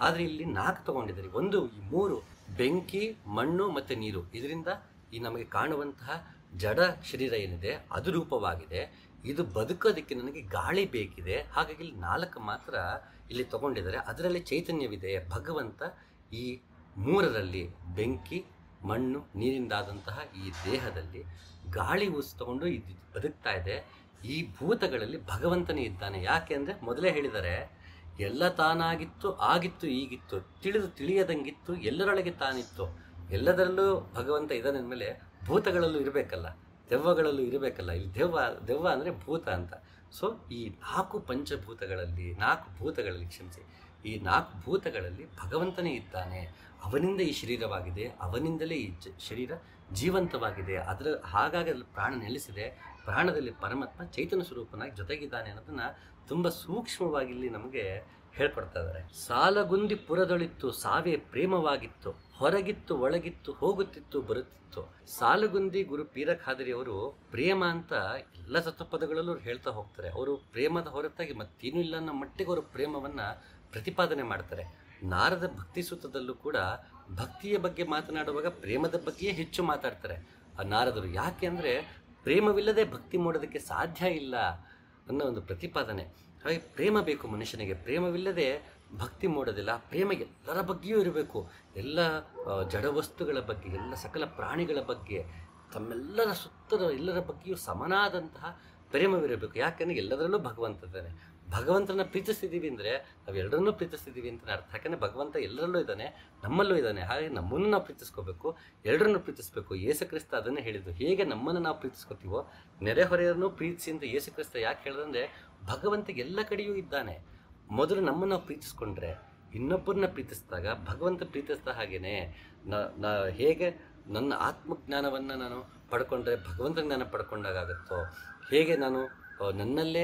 ಆದರೆ ಇಲ್ಲಿ 4 ತಗೊಂಡಿದ್ದಾರೆ. ಒಂದು ಈ 3 ಬೆಂಕಿ, ಮಣ್ಣು ಮತ್ತು ನೀರು, ಇದರಿಂದ ಈ ನಮಗೆ ಕಾಣುವಂತಹ ಜಡ ಶರೀರ ಏನಿದೆ ಅದು ರೂಪವಾಗಿದೆ. ಇದು ಬದುಕೋದಕ್ಕೆ ನನಗೆ ಗಾಳಿ ಬೇಕಿದೆ, ಹಾಗಾಗಿ ಇಲ್ಲಿ 4 ಮಾತ್ರ ಇಲ್ಲಿ ತಗೊಂಡಿದ್ದಾರೆ. ಅದರಲ್ಲಿ ಚೈತನ್ಯವಿದೆ. ಭಗವಂತ ಈ 3ರಲ್ಲಿ ಬೆಂಕಿ, ಮಣ್ಣು, ನೀರಿಂದಾದಂತಹ ಈ ದೇಹದಲ್ಲಿ ಗಾಳಿ ಉಸಿ ತಗೊಂಡು ಇದು ಬದುಕ್ತಾ ಇದೆ. ಈ ಭೂತಗಳಲ್ಲಿ ಭಗವಂತನೇ ಇದ್ದಾನೆ. ಯಾಕೆ ಅಂದರೆ ಮೊದಲೇ ಹೇಳಿದ್ದಾರೆ, ಎಲ್ಲ ತಾನಾಗಿತ್ತು, ಆಗಿತ್ತು, ಈಗಿತ್ತು, ತಿಳಿಯದಂಗಿತ್ತು, ಎಲ್ಲರೊಳಗೆ ತಾನಿತ್ತು. ಎಲ್ಲದರಲ್ಲೂ ಭಗವಂತ ಇದ್ದಾನೆ ಅಂದಮೇಲೆ ಭೂತಗಳಲ್ಲೂ ಇರಬೇಕಲ್ಲ, ದೆವ್ವಗಳಲ್ಲೂ ಇರಬೇಕಲ್ಲ. ಇಲ್ಲಿ ದೆವ್ವ ಅಂದರೆ ಭೂತ ಅಂತ. ಸೊ ಈ 4 ಪಂಚಭೂತಗಳಲ್ಲಿ, 4 ಭೂತಗಳಲ್ಲಿ, ಕ್ಷಮಿಸಿ, ಈ 4 ಭೂತಗಳಲ್ಲಿ ಭಗವಂತನೇ ಇದ್ದಾನೆ. ಅವನಿಂದ ಈ ಶರೀರವಾಗಿದೆ, ಅವನಿಂದಲೇ ಈ ಶರೀರ ಜೀವಂತವಾಗಿದೆ. ಹಾಗಾಗಿ ಅಲ್ಲಿ ಪ್ರಾಣ ನೆಲೆಸಿದೆ. ಪ್ರಾಣದಲ್ಲಿ ಪರಮಾತ್ಮ ಚೈತನ್ಯ ಸ್ವರೂಪನಾಗಿ ಜೊತೆಗಿದ್ದಾನೆ ಅನ್ನೋದನ್ನ ತುಂಬ ಸೂಕ್ಷ್ಮವಾಗಿ ಇಲ್ಲಿ ನಮಗೆ ಹೇಳ್ಕೊಡ್ತಾ ಇದ್ದಾರೆ. ಸಾಲಗುಂದಿ ಪುರದೊಳಿತ್ತು, ಸಾವೇ ಪ್ರೇಮವಾಗಿತ್ತು, ಹೊರಗಿತ್ತು ಒಳಗಿತ್ತು, ಹೋಗುತ್ತಿತ್ತು ಬರುತ್ತಿತ್ತು. ಸಾಲಗುಂದಿ ಗುರು ಪೀರ ಖಾದರಿ ಅವರು ಪ್ರೇಮ ಅಂತ ಎಲ್ಲ ತತ್ವಪದಗಳಲ್ಲೂ ಹೇಳ್ತಾ ಹೋಗ್ತಾರೆ. ಅವರು ಪ್ರೇಮದ ಹೊರತಾಗಿ ಮತ್ತೇನೂ ಇಲ್ಲ ಅನ್ನೋ ಮಟ್ಟಿಗೆ ಅವರು ಪ್ರೇಮವನ್ನು ಪ್ರತಿಪಾದನೆ ಮಾಡ್ತಾರೆ. ನಾರದ ಭಕ್ತಿ ಸೂತ್ರದಲ್ಲೂ ಕೂಡ ಭಕ್ತಿಯ ಬಗ್ಗೆ ಮಾತನಾಡುವಾಗ ಪ್ರೇಮದ ಬಗ್ಗೆಯೇ ಹೆಚ್ಚು ಮಾತಾಡ್ತಾರೆ ಆ ನಾರದರು. ಯಾಕೆ ಅಂದರೆ ಪ್ರೇಮವಿಲ್ಲದೆ ಭಕ್ತಿ ಮಾಡೋದಕ್ಕೆ ಸಾಧ್ಯ ಇಲ್ಲ ಅನ್ನೋ ಒಂದು ಪ್ರತಿಪಾದನೆ. ಹಾಗೆ ಪ್ರೇಮ ಬೇಕು ಮನುಷ್ಯನಿಗೆ, ಪ್ರೇಮವಿಲ್ಲದೆ ಭಕ್ತಿ ಮಾಡೋದಿಲ್ಲ. ಪ್ರೇಮ ಎಲ್ಲರ ಬಗ್ಗೆಯೂ ಇರಬೇಕು, ಎಲ್ಲ ಜಡವಸ್ತುಗಳ ಬಗ್ಗೆ, ಎಲ್ಲ ಸಕಲ ಪ್ರಾಣಿಗಳ ಬಗ್ಗೆ, ತಮ್ಮೆಲ್ಲರ ಸುತ್ತಲ ಎಲ್ಲರ ಬಗ್ಗೆಯೂ ಸಮನಾದಂತಹ ಪ್ರೇಮವಿರಬೇಕು. ಯಾಕಂದರೆ ಎಲ್ಲದರಲ್ಲೂ ಭಗವಂತ ಇದ್ದಾನೆ. ಭಗವಂತನ ಪ್ರೀತಿಸ್ತಿದ್ದೀವಿ ಅಂದರೆ ನಾವು ಎಲ್ಲರನ್ನೂ ಪ್ರೀತಿಸ್ತಿದ್ದೀವಿ ಅಂತ ಅರ್ಥ. ಯಾಕಂದರೆ ಭಗವಂತ ಎಲ್ಲರಲ್ಲೂ ಇದ್ದಾನೆ, ನಮ್ಮಲ್ಲೂ ಇದ್ದಾನೆ. ಹಾಗೆ ನಮ್ಮನ್ನು ನಾವು ಪ್ರೀತಿಸ್ಕೋಬೇಕು, ಎಲ್ಲರನ್ನೂ ಪ್ರೀತಿಸ್ಬೇಕು. ಯೇಸು ಕ್ರಿಸ್ತ ಅದನ್ನೇ ಹೇಳಿದ್ದು. ಹೇಗೆ ನಮ್ಮನ್ನು ನಾವು ಪ್ರೀತಿಸ್ಕೋತೀವೋ ನೆರೆಹೊರೆಯನ್ನು ಪ್ರೀತಿಸಿ ಅಂತ ಯೇಸು ಕ್ರಿಸ್ತ ಯಾಕೆ ಹೇಳಿದಂದರೆ ಭಗವಂತ ಎಲ್ಲ ಕಡೆಯೂ ಇದ್ದಾನೆ. ಮೊದಲು ನಮ್ಮನ್ನು ನಾವು ಪ್ರೀತಿಸ್ಕೊಂಡ್ರೆ ಇನ್ನೊಬ್ಬರನ್ನ ಪ್ರೀತಿಸಿದಾಗ ಭಗವಂತ ಪ್ರೀತಿಸ್ತಾ ಹಾಗೇನೆ ಹೇಗೆ ನನ್ನ ಆತ್ಮಜ್ಞಾನವನ್ನು ನಾನು ಪಡ್ಕೊಂಡ್ರೆ ಭಗವಂತ ಜ್ಞಾನ ಪಡ್ಕೊಂಡಾಗುತ್ತೋ, ಹೇಗೆ ನಾನು ನನ್ನಲ್ಲೇ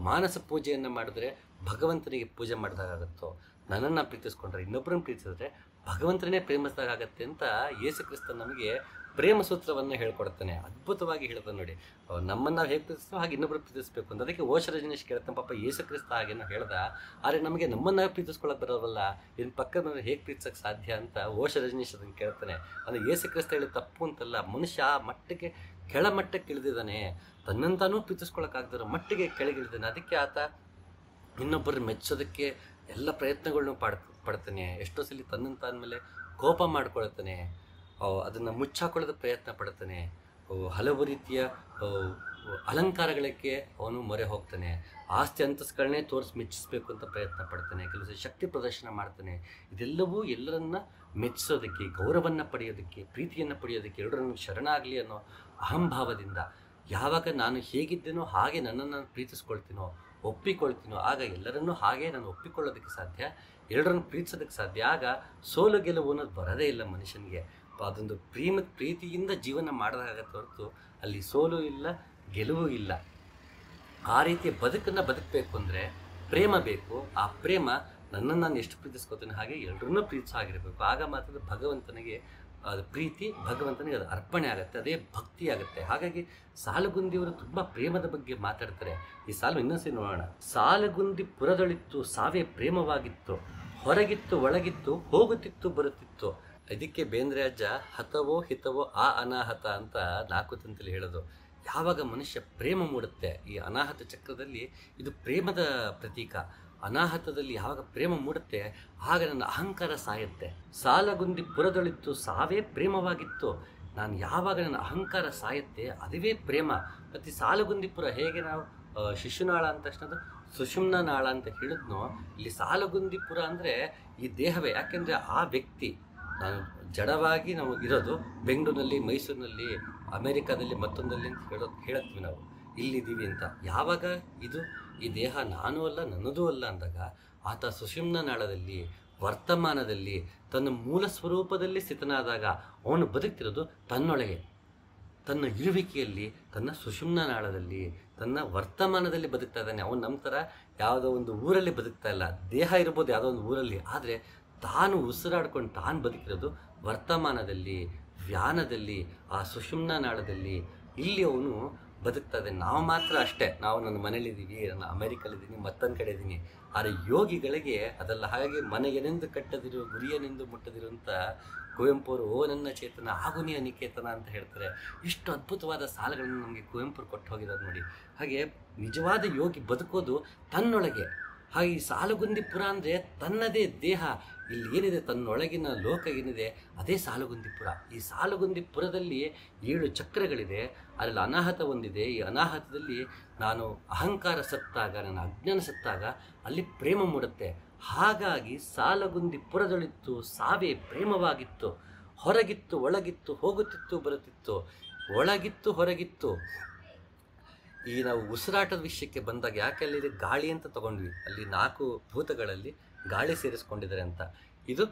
ಮಾನಸ ಪೂಜೆಯನ್ನು ಮಾಡಿದ್ರೆ ಭಗವಂತನಿಗೆ ಪೂಜೆ ಮಾಡಿದಾಗುತ್ತೋ, ನನ್ನನ್ನು ಪ್ರೀತಿಸ್ಕೊಂಡ್ರೆ ಇನ್ನೊಬ್ಬರನ್ನು ಪ್ರೀತಿಸಿದ್ರೆ ಭಗವಂತನೇ ಪ್ರೇಮಿಸಿದಾಗತ್ತೆ ಅಂತ ಯೇಸು ಕ್ರಿಸ್ತ ನಮಗೆ ಪ್ರೇಮ ಸೂತ್ರವನ್ನು ಹೇಳ್ಕೊಡ್ತಾನೆ. ಅದ್ಭುತವಾಗಿ ಹೇಳ್ತಾನೆ ನೋಡಿ. ನಮ್ಮನ್ನು ನಾವು ಹೇಗೆ ಪ್ರೀತಿಸ್ತೀವೋ ಹಾಗೆ ಇನ್ನೊಬ್ಬರು ಪ್ರೀತಿಸ್ಬೇಕು ಅಂತ. ಅದಕ್ಕೆ ಓಷ ರಜನೀಶ್ ಕೇಳ್ತಾನೆ, ಪಾಪ ಯೇಸು ಕ್ರಿಸ್ತ ಹಾಗೇನೋ ಹೇಳ್ದ, ಆದರೆ ನಮಗೆ ನಮ್ಮನ್ನು ಪ್ರೀತಿಸ್ಕೊಳ್ಳೋಕೆ ಬರೋವಲ್ಲ, ಇನ್ನು ಪಕ್ಕದ ಹೇಗೆ ಪ್ರೀತಿಸೋಕ್ಕೆ ಸಾಧ್ಯ ಅಂತ ಓಷ ರಜನೀಶ್ ಅದನ್ನು ಕೇಳ್ತಾನೆ. ಅಂದರೆ ಯೇಸು ಕ್ರಿಸ್ತ ಹೇಳಿ ತಪ್ಪು ಅಂತಲ್ಲ, ಮನುಷ್ಯ ಆ ಮಟ್ಟಕ್ಕೆ ಕೆಳಮಟ್ಟಕ್ಕೆ ಇಳಿದಿದ್ದಾನೆ, ತನ್ನಂತಾನೂ ಪ್ರೀತಿಸ್ಕೊಳ್ಳೋಕ್ಕಾಗದಿರೋ ಮಟ್ಟಿಗೆ ಕೆಳಗಿಳಿದಾನೆ. ಅದಕ್ಕೆ ಆತ ಇನ್ನೊಬ್ಬರು ಮೆಚ್ಚೋದಕ್ಕೆ ಎಲ್ಲ ಪ್ರಯತ್ನಗಳನ್ನೂ ಪಡ್ತಾನೆ. ಎಷ್ಟೋ ಸಲ ತನ್ನಂತ ಅಂದಮೇಲೆ ಕೋಪ ಮಾಡ್ಕೊಳ್ತಾನೆ, ಅದನ್ನು ಮುಚ್ಚಾಕೊಳ್ಳೋದ ಪ್ರಯತ್ನ ಪಡ್ತಾನೆ. ಹಲವು ರೀತಿಯ ಅಲಂಕಾರಗಳಿಗೆ ಅವನು ಮೊರೆ ಹೋಗ್ತಾನೆ. ಆಸ್ತಿ ಅಂತಸ್ತುಗಳನ್ನೇ ತೋರಿಸಿ ಮೆಚ್ಚಿಸ್ಬೇಕು ಅಂತ ಪ್ರಯತ್ನ ಪಡ್ತಾನೆ. ಕೆಲವು ಶಕ್ತಿ ಪ್ರದರ್ಶನ ಮಾಡ್ತಾನೆ. ಇದೆಲ್ಲವೂ ಎಲ್ಲರನ್ನ ಮೆಚ್ಚಿಸೋದಕ್ಕೆ, ಗೌರವವನ್ನು ಪಡೆಯೋದಕ್ಕೆ, ಪ್ರೀತಿಯನ್ನು ಪಡೆಯೋದಕ್ಕೆ, ಎಲ್ಲರನ್ನು ಶರಣಾಗಲಿ ಅನ್ನೋ ಅಹಂಭಾವದಿಂದ ಯಾವಾಗ ನಾನು ಹೇಗಿದ್ದೇನೋ ಹಾಗೆ ನನ್ನನ್ನು ನಾನು ಪ್ರೀತಿಸ್ಕೊಳ್ತೀನೋ, ಒಪ್ಪಿಕೊಳ್ತೀನೋ, ಆಗ ಎಲ್ಲರನ್ನೂ ಹಾಗೆ ನಾನು ಒಪ್ಪಿಕೊಳ್ಳೋದಕ್ಕೆ ಸಾಧ್ಯ, ಎಲ್ಲರನ್ನು ಪ್ರೀತಿಸೋದಕ್ಕೆ ಸಾಧ್ಯ. ಆಗ ಸೋಲು ಗೆಲುವು ಅನ್ನೋದು ಬರೋದೇ ಇಲ್ಲ ಮನುಷ್ಯನಿಗೆ. ಅದೊಂದು ಪ್ರೀತಿಯಿಂದ ಜೀವನ ಮಾಡೋದಾಗತ್ತೆ ಹೊರತು ಅಲ್ಲಿ ಸೋಲು ಇಲ್ಲ, ಗೆಲುವು ಇಲ್ಲ. ಆ ರೀತಿಯ ಬದುಕನ್ನು ಬದುಕಬೇಕು ಅಂದರೆ ಪ್ರೇಮ ಬೇಕು. ಆ ಪ್ರೇಮ ನನ್ನನ್ನು ನಾನು ಎಷ್ಟು ಪ್ರೀತಿಸ್ಕೋತೀನಿ ಹಾಗೆ ಎಲ್ಲರನ್ನೂ ಪ್ರೀತಿಸೋ ಆಗಿರಬೇಕು. ಆಗ ಮಾತ್ರ ಭಗವಂತನಿಗೆ ಅದು ಪ್ರೀತಿ, ಭಗವಂತನಿಗೆ ಅದು ಅರ್ಪಣೆ ಆಗುತ್ತೆ, ಅದೇ ಭಕ್ತಿ ಆಗುತ್ತೆ. ಹಾಗಾಗಿ ಸಾಲಗುಂದಿಯವರು ತುಂಬ ಪ್ರೇಮದ ಬಗ್ಗೆ ಮಾತಾಡ್ತಾರೆ. ಈ ಸಾಲು ಇನ್ನೊಂದ್ಸರಿ ನೋಡೋಣ. ಸಾಲಗುಂದಿ ಪುರದೊಳಿತ್ತು, ಸಾವೇ ಪ್ರೇಮವಾಗಿತ್ತು, ಹೊರಗಿತ್ತು ಒಳಗಿತ್ತು, ಹೋಗುತ್ತಿತ್ತು ಬರುತ್ತಿತ್ತು. ಇದಕ್ಕೆ ಬೇಂದ್ರೆ ಅಜ್ಜ ಹತವೋ ಹಿತವೋ ಆ ಅನಾಹತ ಅಂತ 4 ತಂತಲ್ಲಿ ಹೇಳೋದು. ಯಾವಾಗ ಮನುಷ್ಯ ಪ್ರೇಮ ಮೂಡುತ್ತೆ, ಈ ಅನಾಹತ ಚಕ್ರದಲ್ಲಿ ಇದು ಪ್ರೇಮದ ಪ್ರತೀಕ. ಅನಾಹತದಲ್ಲಿ ಯಾವಾಗ ಪ್ರೇಮ ಮೂಡುತ್ತೆ ಆಗ ನನ್ನ ಅಹಂಕಾರ ಸಾಯುತ್ತೆ. ಸಾಲಗುಂದಿ ಪುರದೊಳಿತ್ತು, ಸಾವೇ ಪ್ರೇಮವಾಗಿತ್ತು. ನಾನು ಯಾವಾಗ ನನ್ನ ಅಹಂಕಾರ ಸಾಯುತ್ತೆ ಅದುವೇ ಪ್ರೇಮ. ಮತ್ತು ಸಾಲುಗುಂದಿಪುರ ಹೇಗೆ ನಾವು ಶಿಶುನಾಳ ಅಂತ ತಕ್ಷಣ ಸುಷುಮ್ನ ನಾಳ ಅಂತ ಹೇಳಿದ್ನೋ, ಇಲ್ಲಿ ಸಾಲುಗುಂದಿಪುರ ಅಂದರೆ ಈ ದೇಹವೇ. ಯಾಕೆಂದರೆ ಆ ವ್ಯಕ್ತಿ, ನಾನು ಜಡವಾಗಿ ನಾವು ಇರೋದು ಬೆಂಗಳೂರಿನಲ್ಲಿ, ಮೈಸೂರಿನಲ್ಲಿ, ಅಮೇರಿಕಾದಲ್ಲಿ, ಮತ್ತೊಂದಲ್ಲಿ ಅಂತ ಹೇಳತ್ತೀವಿ ನಾವು ಇಲ್ಲಿದ್ದೀವಿ ಅಂತ. ಯಾವಾಗ ಈ ದೇಹ ನಾನು ಅಲ್ಲ, ನನ್ನದೂ ಅಲ್ಲ ಅಂದಾಗ ಆತ ಸುಷುಮ್ನ ನಾಳದಲ್ಲಿ ವರ್ತಮಾನದಲ್ಲಿ ತನ್ನ ಮೂಲ ಸ್ವರೂಪದಲ್ಲಿ ಸ್ಥಿತನಾದಾಗ ಅವನು ಬದುಕ್ತಿರೋದು ತನ್ನೊಳಗೆ, ತನ್ನ ಇರುವಿಕೆಯಲ್ಲಿ, ತನ್ನ ಸುಷುಮ್ನ ನಾಳದಲ್ಲಿ, ತನ್ನ ವರ್ತಮಾನದಲ್ಲಿ ಬದುಕ್ತಾ ಇದ್ದಾನೆ. ಅವನು ನಮ್ಮ ಥರ ಯಾವುದೋ ಒಂದು ಊರಲ್ಲಿ ಬದುಕ್ತಾ ಇಲ್ಲ. ದೇಹ ಇರ್ಬೋದು ಯಾವುದೋ ಒಂದು ಊರಲ್ಲಿ, ಆದರೆ ತಾನು ಉಸಿರಾಡ್ಕೊಂಡು ತಾನು ಬದುಕಿರೋದು ವರ್ತಮಾನದಲ್ಲಿ, ವ್ಯಾನದಲ್ಲಿ, ಆ ಸುಷುಮ್ನ ನಾಳದಲ್ಲಿ. ಇಲ್ಲಿ ಅವನು ಬದುಕ್ತಾ ಇದ್ದಾನೆ. ನಾವು ಮಾತ್ರ ಅಷ್ಟೇ, ನಾವು ನನ್ನ ಮನೇಲಿದ್ದೀವಿ, ನಾನು ಅಮೆರಿಕಲ್ಲಿದ್ದೀನಿ, ಮತ್ತೊಂದು ಕಡೆ ಇದ್ದೀನಿ. ಆದರೆ ಯೋಗಿಗಳಿಗೆ ಅದೆಲ್ಲ. ಹಾಗಾಗಿ ಮನೆಗೆನೆಂದು ಕಟ್ಟದಿರು, ಗುರಿಯನೆಂದು ಮುಟ್ಟದಿರು ಅಂತ ಕುವೆಂಪು ಅವರು ಓ ನನ್ನ ಚೇತನ ಆಗುನಿಯ ನಿಕೇತನ ಅಂತ ಹೇಳ್ತಾರೆ. ಇಷ್ಟು ಅದ್ಭುತವಾದ ಸಾಲಗಳನ್ನು ನಮಗೆ ಕುವೆಂಪು ಕೊಟ್ಟು ಹೋಗಿದ್ದಾರೆ ನೋಡಿ. ಹಾಗೆ ನಿಜವಾದ ಯೋಗಿ ಬದುಕೋದು ತನ್ನೊಳಗೆ. ಹಾಗೆ ಈ ಸಾಲುಗುಂದಿಪುರ ಅಂದರೆ ತನ್ನದೇ ದೇಹ. ಇಲ್ಲಿ ಏನಿದೆ ತನ್ನೊಳಗಿನ ಲೋಕ ಏನಿದೆ ಅದೇ ಸಾಲುಗುಂದಿಪುರ. ಈ ಸಾಲುಗುಂದಿಪುರದಲ್ಲಿ 7 ಚಕ್ರಗಳಿದೆ, ಅದರಲ್ಲಿ ಅನಾಹತ ಒಂದಿದೆ. ಈ ಅನಾಹತದಲ್ಲಿ ನಾನು ಅಹಂಕಾರ ಸತ್ತಾಗ, ನನ್ನ ಅಜ್ಞಾನ ಸತ್ತಾಗ ಅಲ್ಲಿ ಪ್ರೇಮ ಮೂಡುತ್ತೆ. ಹಾಗಾಗಿ ಸಾಲಗುಂದಿಪುರದೊಳಿತ್ತು ಸಾವೇ ಪ್ರೇಮವಾಗಿತ್ತು. ಹೊರಗಿತ್ತು ಒಳಗಿತ್ತು, ಹೋಗುತ್ತಿತ್ತು ಬರುತ್ತಿತ್ತು, ಒಳಗಿತ್ತು ಹೊರಗಿತ್ತು. ಈ ನಾವು ಉಸಿರಾಟದ ವಿಷಯಕ್ಕೆ ಬಂದಾಗ ಯಾಕೆ ಅಲ್ಲಿ ಗಾಳಿ ಅಂತ ತಗೊಂಡ್ವಿ, ಅಲ್ಲಿ 4 ಭೂತಗಳಲ್ಲಿ ಗಾಳಿ ಸೇರಿಸ್ಕೊಂಡಿದ್ದಾರೆ ಅಂತ. ಇದು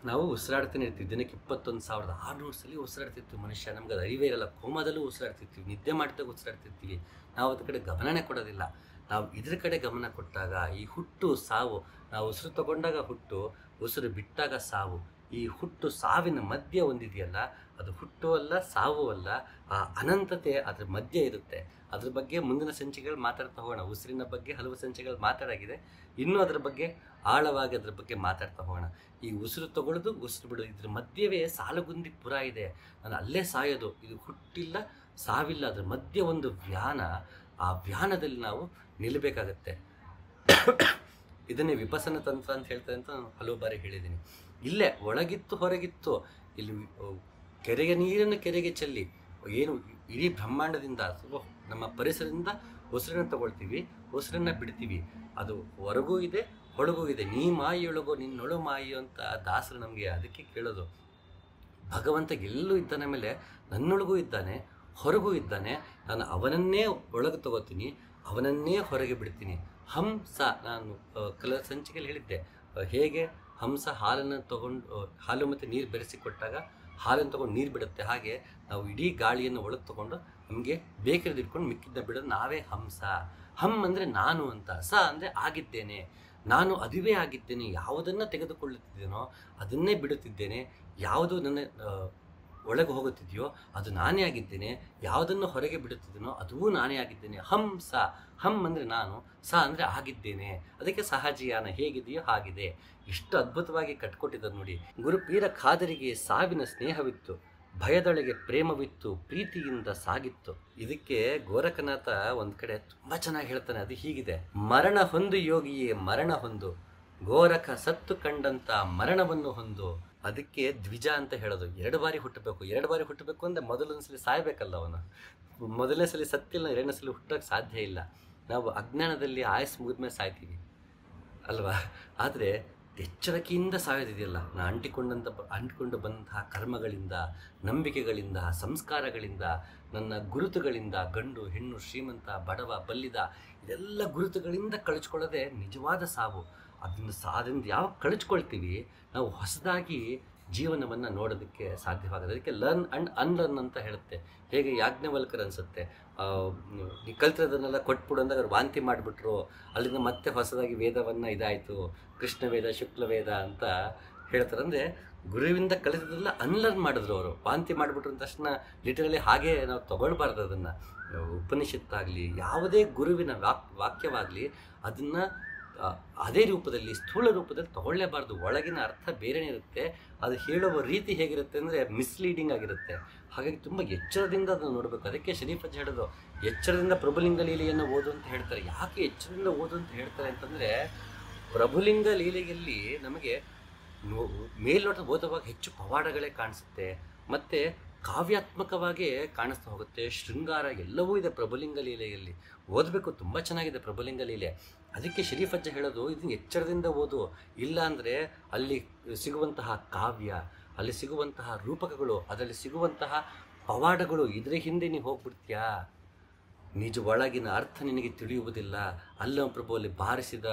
ನಾವು ಉಸಿರಾಡ್ತಾನೆ ಇರ್ತೀವಿ. ದಿನಕ್ಕೆ 21,600 ಸಲ ಉಸಿರಾಡ್ತಿರ್ತೀವಿ ಮನುಷ್ಯ. ನಮ್ಗೆ ಅದು ಅರಿವೇ ಇರಲ್ಲ. ಕೋಮಾದಲ್ಲೂ ಉಸಿರಾಡ್ತಿರ್ತೀವಿ, ನಿದ್ದೆ ಮಾಡ್ದಾಗ ಉಸಿರಾಡ್ತಿರ್ತೀವಿ. ನಾವು ಅದ್ರ ಕಡೆ ಗಮನನೇ ಕೊಡೋದಿಲ್ಲ. ನಾವು ಇದ್ರ ಕಡೆ ಗಮನ ಕೊಟ್ಟಾಗ ಈ ಹುಟ್ಟು ಸಾವು, ನಾವು ಉಸಿರು ತಗೊಂಡಾಗ ಹುಟ್ಟು, ಉಸಿರು ಬಿಟ್ಟಾಗ ಸಾವು, ಈ ಹುಟ್ಟು ಸಾವಿನ ಮಧ್ಯೆ ಒಂದಿದೆಯಲ್ಲ, ಅದು ಹುಟ್ಟು ಅಲ್ಲ, ಸಾವು ಅಲ್ಲ, ಆ ಅನಂತತೆ ಅದ್ರ ಮಧ್ಯೆ ಇರುತ್ತೆ. ಅದ್ರ ಬಗ್ಗೆ ಮುಂದಿನ ಸಂಚಿಕೆಗಳು ಮಾತಾಡ್ತಾ ಹೋಗೋಣ. ಉಸಿರಿನ ಬಗ್ಗೆ ಹಲವು ಸಂಚಿಕೆಗಳು ಮಾತಾಡಾಗಿದೆ. ಇನ್ನೂ ಅದ್ರ ಬಗ್ಗೆ ಆಳವಾಗಿ ಅದ್ರ ಬಗ್ಗೆ ಮಾತಾಡ್ತಾ ಹೋಗೋಣ. ಈ ಉಸಿರು ತಗೊಳ್ಳೋದು, ಉಸಿರು ಬಿಡೋದು, ಇದ್ರ ಮಧ್ಯವೇ ಸಾಲುಗುಂದಿಪುರ ಇದೆ. ನಾನು ಅಲ್ಲೇ ಸಾಯೋದು. ಇದು ಹುಟ್ಟಿಲ್ಲ, ಸಾವಿಲ್ಲ, ಅದ್ರ ಮಧ್ಯೆ ಒಂದು ವ್ಯಾನ. ಆ ವ್ಯಾನದಲ್ಲಿ ನಾವು ನಿಲ್ಲಬೇಕಾಗತ್ತೆ. ಇದನ್ನೇ ವಿಪಸನ ತಂತ್ರ ಅಂತ ಹೇಳ್ತಾರೆ ಅಂತ ನಾನು ಹಲವು ಬಾರಿ ಹೇಳಿದ್ದೀನಿ. ಇಲ್ಲೇ ಒಳಗಿತ್ತು ಹೊರಗಿತ್ತು. ಇಲ್ಲಿ ಕೆರೆಗೆ ನೀರನ್ನು ಕೆರೆಗೆ ಚೆಲ್ಲಿ, ಏನು ಇಡೀ ಬ್ರಹ್ಮಾಂಡದಿಂದ ನಮ್ಮ ಪರಿಸರದಿಂದ ಉಸಿರನ್ನು ತಗೊಳ್ತೀವಿ, ಉಸಿರನ್ನು ಬಿಡ್ತೀವಿ. ಅದು ಹೊರಗೂ ಇದೆ, ಒಳಗೂ ಇದೆ. ನೀ ಮಾಯಿಯೊಳಗೋ ನಿನ್ನೊಳು ಮಾಯಿ ಅಂತ ದಾಸರು ನಮಗೆ ಅದಕ್ಕೆ ಕೇಳೋದು. ಭಗವಂತ ಎಲ್ಲೂ ಇದ್ದಾನೆ, ಮೇಲೆ ನನ್ನೊಳಗೂ ಇದ್ದಾನೆ, ಹೊರಗೂ ಇದ್ದಾನೆ. ನಾನು ಅವನನ್ನೇ ಒಳಗೆ ತಗೋತೀನಿ, ಅವನನ್ನೇ ಹೊರಗೆ ಬಿಡ್ತೀನಿ. ಹಂಸ, ನಾನು ಕೆಲ ಸಂಚಿಕೆಯಲ್ಲಿ ಹೇಳಿದ್ದೆ, ಹೇಗೆ ಹಂಸ ಹಾಲನ್ನು ತಗೊಂಡು, ಹಾಲು ಮತ್ತು ನೀರು ಬೆರೆಸಿ ಕೊಟ್ಟಾಗ ಹಾಲನ್ನು ತೊಗೊಂಡು ನೀರು ಬಿಡುತ್ತೆ. ಹಾಗೆ ನಾವು ಇಡೀ ಗಾಳಿಯನ್ನು ಒಳಗೆ ತೊಗೊಂಡು ನಮಗೆ ಬೇಕಿರೋದು ಇಟ್ಕೊಂಡು ಮಿಕ್ಕಿದ್ದ ಬಿಡೋದು ನಾವೇ ಹಂಸ. ಹಮ್ ಅಂದರೆ ನಾನು ಅಂತ, ಸ ಅಂದರೆ ಆಗಿದ್ದೇನೆ. ನಾನು ಅದುವೇ ಆಗಿದ್ದೇನೆ. ಯಾವುದನ್ನು ತೆಗೆದುಕೊಳ್ಳುತ್ತಿದ್ದೇನೋ ಅದನ್ನೇ ಬಿಡುತ್ತಿದ್ದೇನೆ. ಯಾವುದು ನನ್ನ ಒಳಗೆ ಹೋಗುತ್ತಿದೆಯೋ ಅದು ನಾನೇ ಆಗಿದ್ದೇನೆ. ಯಾವುದನ್ನು ಹೊರಗೆ ಬಿಡುತ್ತಿದ್ದೇನೋ ಅದೂ ನಾನೇ ಆಗಿದ್ದೇನೆ. ಹಂಸ, ಹಮ್ ಅಂದರೆ ನಾನು, ಸ ಅಂದರೆ ಆಗಿದ್ದೇನೆ. ಅದಕ್ಕೆ ಸಹಜೀಯಾನ ಹೇಗಿದೆಯೋ ಹಾಗಿದೆ. ಇಷ್ಟು ಅದ್ಭುತವಾಗಿ ಕಟ್ಕೊಟ್ಟಿದ್ದಾರೆ ನೋಡಿ. ಗುರು ಪೀರ ಖಾದರಿಗೆ ಸಾವಿನ ಸ್ನೇಹವಿತ್ತು, ಭಯದೊಳಗೆ ಪ್ರೇಮವಿತ್ತು, ಪ್ರೀತಿಯಿಂದ ಸಾಗಿತ್ತು. ಇದಕ್ಕೆ ಗೋರಖನಾಥ ಒಂದ್ ಕಡೆ ತುಂಬಾ ಚೆನ್ನಾಗಿ ಹೇಳ್ತಾನೆ. ಅದು ಹೀಗಿದೆ: ಮರಣ ಹೊಂದು ಯೋಗಿಯೇ ಮರಣ ಹೊಂದು, ಗೋರಖ ಸತ್ತು ಕಂಡಂತ ಮರಣವನ್ನು ಹೊಂದು. ಅದಕ್ಕೆ ದ್ವಿಜ ಅಂತ ಹೇಳೋದು. 2 ಬಾರಿ ಹುಟ್ಟಬೇಕು. 2 ಬಾರಿ ಹುಟ್ಟಬೇಕು ಅಂದರೆ ಮೊದಲೊಂದ್ಸಲಿ ಸಾಯ್ಬೇಕಲ್ಲ ಅವನು. ಮೊದಲನೇ ಸಲ ಸತ್ತಿಲ್ಲ, 2ನೇ ಸಲ ಹುಟ್ಟೋಕ್ಕೆ ಸಾಧ್ಯ ಇಲ್ಲ. ನಾವು ಅಜ್ಞಾನದಲ್ಲಿ ಆಯಸ್ಸು ಮುಗಿದ್ಮೇಲೆ ಸಾಯ್ತೀವಿ ಅಲ್ವಾ. ಆದರೆ ಎಚ್ಚರಿಕೆಯಿಂದ ಸಾಯೋದಿದೆಯಲ್ಲ, ಅಂಟಿಕೊಂಡು ಬಂದಂತಹ ಕರ್ಮಗಳಿಂದ, ನಂಬಿಕೆಗಳಿಂದ, ಸಂಸ್ಕಾರಗಳಿಂದ, ನನ್ನ ಗುರುತುಗಳಿಂದ, ಗಂಡು ಹೆಣ್ಣು, ಶ್ರೀಮಂತ ಬಡವ ಬಲ್ಲಿದ, ಇದೆಲ್ಲ ಗುರುತುಗಳಿಂದ ಕಳಿಸ್ಕೊಳ್ಳೋದೇ ನಿಜವಾದ ಸಾವು. ಅದರಿಂದ ಯಾವಾಗ ಕಳಿಸ್ಕೊಳ್ತೀವಿ ನಾವು ಹೊಸದಾಗಿ ಜೀವನವನ್ನು ನೋಡೋದಕ್ಕೆ ಸಾಧ್ಯವಾಗುತ್ತೆ. ಅದಕ್ಕೆ ಲರ್ನ್ ಆ್ಯಂಡ್ ಅನ್ಲರ್ನ್ ಅಂತ ಹೇಳುತ್ತೆ. ಹೇಗೆ ಯಾಜ್ಞವಲ್ಕರ್ ಅನಿಸುತ್ತೆ, ನೀವು ಕಲ್ತಿರೋದನ್ನೆಲ್ಲ ಕೊಟ್ಬಿಡು ಅಂದಾಗ ಅವ್ರು ವಾಂತಿ ಮಾಡಿಬಿಟ್ರು. ಅಲ್ಲಿಂದ ಮತ್ತೆ ಹೊಸದಾಗಿ ವೇದವನ್ನು ಇದಾಯಿತು, ಕೃಷ್ಣ ವೇದ ಶುಕ್ಲ ವೇದ ಅಂತ ಹೇಳ್ತಾರೆ. ಅಂದರೆ ಗುರುವಿಂದ ಕಲಿತದೆಲ್ಲ ಅನ್ಲರ್ನ್ ಮಾಡಿದ್ರು ಅವರು. ವಾಂತಿ ಮಾಡಿಬಿಟ್ರು ಅಂದ ತಕ್ಷಣ ಲಿಟರಲಿ ಹಾಗೆ ನಾವು ತಗೊಳ್ಬಾರ್ದು. ಅದನ್ನು ಉಪನಿಷತ್ತಾಗಲಿ ಯಾವುದೇ ಗುರುವಿನ ವಾಕ್ಯವಾಗಲಿ ಅದನ್ನು ಅದೇ ರೂಪದಲ್ಲಿ, ಸ್ಥೂಲ ರೂಪದಲ್ಲಿ ತಗೊಳ್ಳೇಬಾರ್ದು. ಒಳಗಿನ ಅರ್ಥ ಬೇರೆನೇ ಇರುತ್ತೆ. ಅದು ಹೇಳುವ ರೀತಿ ಹೇಗಿರುತ್ತೆ ಅಂದರೆ ಮಿಸ್ಲೀಡಿಂಗ್ ಆಗಿರುತ್ತೆ. ಹಾಗಾಗಿ ತುಂಬ ಎಚ್ಚರದಿಂದ ಅದನ್ನು ನೋಡಬೇಕು. ಅದಕ್ಕೆ ಶರೀಫಜ್ಜ ಹೇಳೋದು, ಎಚ್ಚರದಿಂದ ಪ್ರಭುಲಿಂಗ ಲೀಲೆಯನ್ನು ಓದು ಅಂತ ಹೇಳ್ತಾರೆ. ಯಾಕೆ ಎಚ್ಚರದಿಂದ ಓದು ಅಂತ ಹೇಳ್ತಾರೆ ಅಂತಂದರೆ, ಪ್ರಭುಲಿಂಗ ಲೀಲೆಯಲ್ಲಿ ನಮಗೆ ಮೇಲ್ನೋಟ ಓದುವಾಗ ಹೆಚ್ಚು ಪವಾಡಗಳೇ ಕಾಣಿಸುತ್ತೆ, ಮತ್ತು ಕಾವ್ಯಾತ್ಮಕವಾಗಿ ಕಾಣಿಸ್ತಾ ಹೋಗುತ್ತೆ. ಶೃಂಗಾರ ಎಲ್ಲವೂ ಇದೆ ಪ್ರಭುಲಿಂಗ ಲೀಲೆಯಲ್ಲಿ. ಓದಬೇಕು, ತುಂಬ ಚೆನ್ನಾಗಿದೆ ಪ್ರಭುಲಿಂಗ ಲೀಲೆ. ಅದಕ್ಕೆ ಶರೀಫ್ ಅಜ್ಜ ಹೇಳೋದು, ಇದನ್ನು ಎಚ್ಚರದಿಂದ ಓದು, ಇಲ್ಲ ಅಂದರೆ ಅಲ್ಲಿ ಸಿಗುವಂತಹ ಕಾವ್ಯ, ಅಲ್ಲಿ ಸಿಗುವಂತಹ ರೂಪಕಗಳು, ಅದರಲ್ಲಿ ಸಿಗುವಂತಹ ಪವಾಡಗಳು, ಇದರ ಹಿಂದೆ ನೀವು ಹೋಗ್ಬಿಡ್ತೀಯಾ, ನಿಜ ಒಳಗಿನ ಅರ್ಥ ನಿನಗೆ ತಿಳಿಯುವುದಿಲ್ಲ. ಅಲ್ಲ ಪ್ರಭು ಅಲ್ಲಿ ಬಾರಿಸಿದ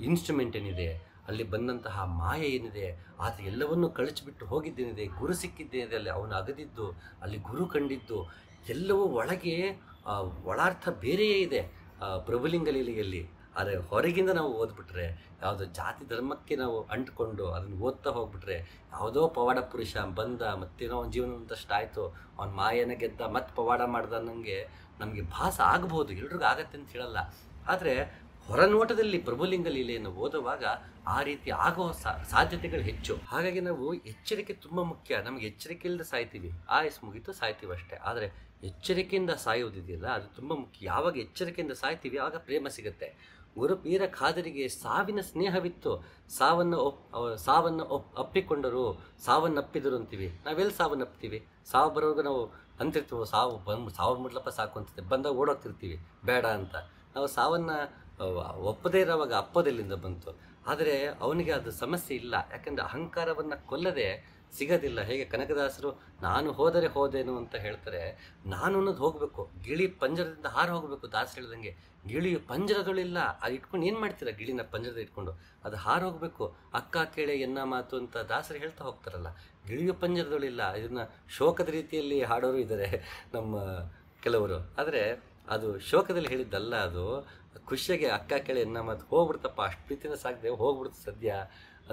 ಇನ್ಸ್ಟ್ರೂಮೆಂಟ್ ಏನಿದೆ, ಅಲ್ಲಿ ಬಂದಂತಹ ಮಾಯೆ ಏನಿದೆ, ಆತ ಎಲ್ಲವನ್ನೂ ಕಳಚಿಬಿಟ್ಟು ಹೋಗಿದ್ದೇನಿದೆ, ಗುರು ಸಿಕ್ಕಿದ್ದೇನಿದೆ, ಅಲ್ಲಿ ಅವನು ಅಗದಿದ್ದು, ಅಲ್ಲಿ ಗುರು ಕಂಡಿದ್ದು ಎಲ್ಲವೂ ಒಳಗೆ ಒಳಾರ್ಥ ಬೇರೆಯೇ ಇದೆ ಪ್ರಭುಲಿಂಗ ಲೀಲೆಯಲ್ಲಿ. ಆದರೆ ಹೊರಗಿಂದ ನಾವು ಓದ್ಬಿಟ್ರೆ, ಯಾವುದೋ ಜಾತಿ ಧರ್ಮಕ್ಕೆ ನಾವು ಅಂಟ್ಕೊಂಡು ಅದನ್ನು ಓದ್ತಾ ಹೋಗ್ಬಿಟ್ರೆ, ಯಾವುದೋ ಪವಾಡ ಪುರುಷ ಬಂದ ಮತ್ತೇನೋ ಅವನ ಜೀವನ ಅಂತಷ್ಟು ಆಯಿತು, ಅವನ ಮಾಯನ ಗೆದ್ದ ಮತ್ತೆ ಪವಾಡ ಮಾಡ್ದ ಅನ್ನಂಗೆ ನಮಗೆ ಭಾಸ ಆಗ್ಬೋದು, ಎಲ್ರಿಗೂ ಆಗತ್ತೆ ಅಂತ ಹೇಳಲ್ಲ. ಆದರೆ ಹೊರನೋಟದಲ್ಲಿ ಪ್ರಭುಲಿಂಗ ಲೀಲೆಯನ್ನು ಓದುವಾಗ ಆ ರೀತಿ ಆಗೋ ಸಾಧ್ಯತೆಗಳು ಹೆಚ್ಚು. ಹಾಗಾಗಿ ನಾವು ಎಚ್ಚರಿಕೆ ತುಂಬ ಮುಖ್ಯ. ನಮಗೆ ಎಚ್ಚರಿಕೆ ಇಲ್ಲದೆ ಸಾಯ್ತೀವಿ, ಆಯಸ್ ಮುಗಿತು ಸಾಯ್ತೀವಿ ಅಷ್ಟೇ. ಆದರೆ ಎಚ್ಚರಿಕೆಯಿಂದ ಸಾಯುವುದಿದೆಯಲ್ಲ, ಅದು ತುಂಬ ಮುಖ್ಯ. ಯಾವಾಗ ಎಚ್ಚರಿಕೆಯಿಂದ ಸಾಯ್ತೀವಿ ಆವಾಗ ಪ್ರೇಮ ಸಿಗುತ್ತೆ. ಗುರು ಪೀರ ಖಾದರಿಗೆ ಸಾವಿನ ಸ್ನೇಹವಿತ್ತು, ಸಾವನ್ನು ಅಪ್ಪಿಕೊಂಡರು, ಸಾವನ್ನಪ್ಪಿದರು ಅಂತೀವಿ. ನಾವೆಲ್ಲಿ ಸಾವನ್ನಪ್ತೀವಿ? ಸಾವು ಬರೋವಾಗ ನಾವು ಅಂತಿರ್ತೀವಿ, ಸಾವು ಮುಡ್ಲಪ್ಪ ಸಾಕು ಅಂತಿರ್ತೀವಿ, ಬಂದಾಗ ಓಡೋಗ್ತಿರ್ತೀವಿ ಬೇಡ ಅಂತ. ನಾವು ಸಾವನ್ನು ಒಪ್ಪದೇ ಇರೋವಾಗ ಅಪ್ಪದೆಲ್ಲಿಂದ ಬಂತು? ಆದರೆ ಅವನಿಗೆ ಅದು ಸಮಸ್ಯೆ ಇಲ್ಲ, ಯಾಕಂದರೆ ಅಹಂಕಾರವನ್ನು ಕೊಲ್ಲದೆ ಸಿಗೋದಿಲ್ಲ. ಹೇಗೆ ಕನಕದಾಸರು ನಾನು ಹೋದರೆ ಹೋದೇನು ಅಂತ ಹೇಳ್ತಾರೆ, ನಾನು ಅನ್ನೋದು ಹೋಗಬೇಕು, ಗಿಳಿ ಪಂಜರದಿಂದ ಹಾರು ಹೋಗಬೇಕು. ದಾಸರು ಹೇಳ್ದಂಗೆ ಗಿಳಿಯು ಪಂಜರದೊಳಿಲ್ಲ, ಅದು ಇಟ್ಕೊಂಡು ಏನು ಮಾಡ್ತೀರಾ? ಗಿಳಿನ ಪಂಜರದ ಇಟ್ಕೊಂಡು ಅದು ಹಾರು ಹೋಗಬೇಕು. ಅಕ್ಕ ಕೇಳೆ ಎನ್ನ ಮಾತು ಅಂತ ದಾಸರು ಹೇಳ್ತಾ ಹೋಗ್ತಾರಲ್ಲ, ಗಿಳಿಯು ಪಂಜರದೊಳಿಲ್ಲ. ಇದನ್ನು ಶೋಕದ ರೀತಿಯಲ್ಲಿ ಹಾಡೋರು ಇದ್ದಾರೆ ನಮ್ಮ ಕೆಲವರು. ಆದರೆ ಅದು ಶೋಕದಲ್ಲಿ ಹೇಳಿದ್ದಲ್ಲ, ಅದು ಖುಷಿಯಾಗಿ ಅಕ್ಕ ಕೇಳಿ ಎನ್ನ ಮಾತು ಹೋಗ್ಬಿಡ್ತಪ್ಪ, ಅಷ್ಟು ಪ್ರೀತಿನ ಸಾಕದೆ ಹೋಗ್ಬಿಡ್ತು ಸದ್ಯ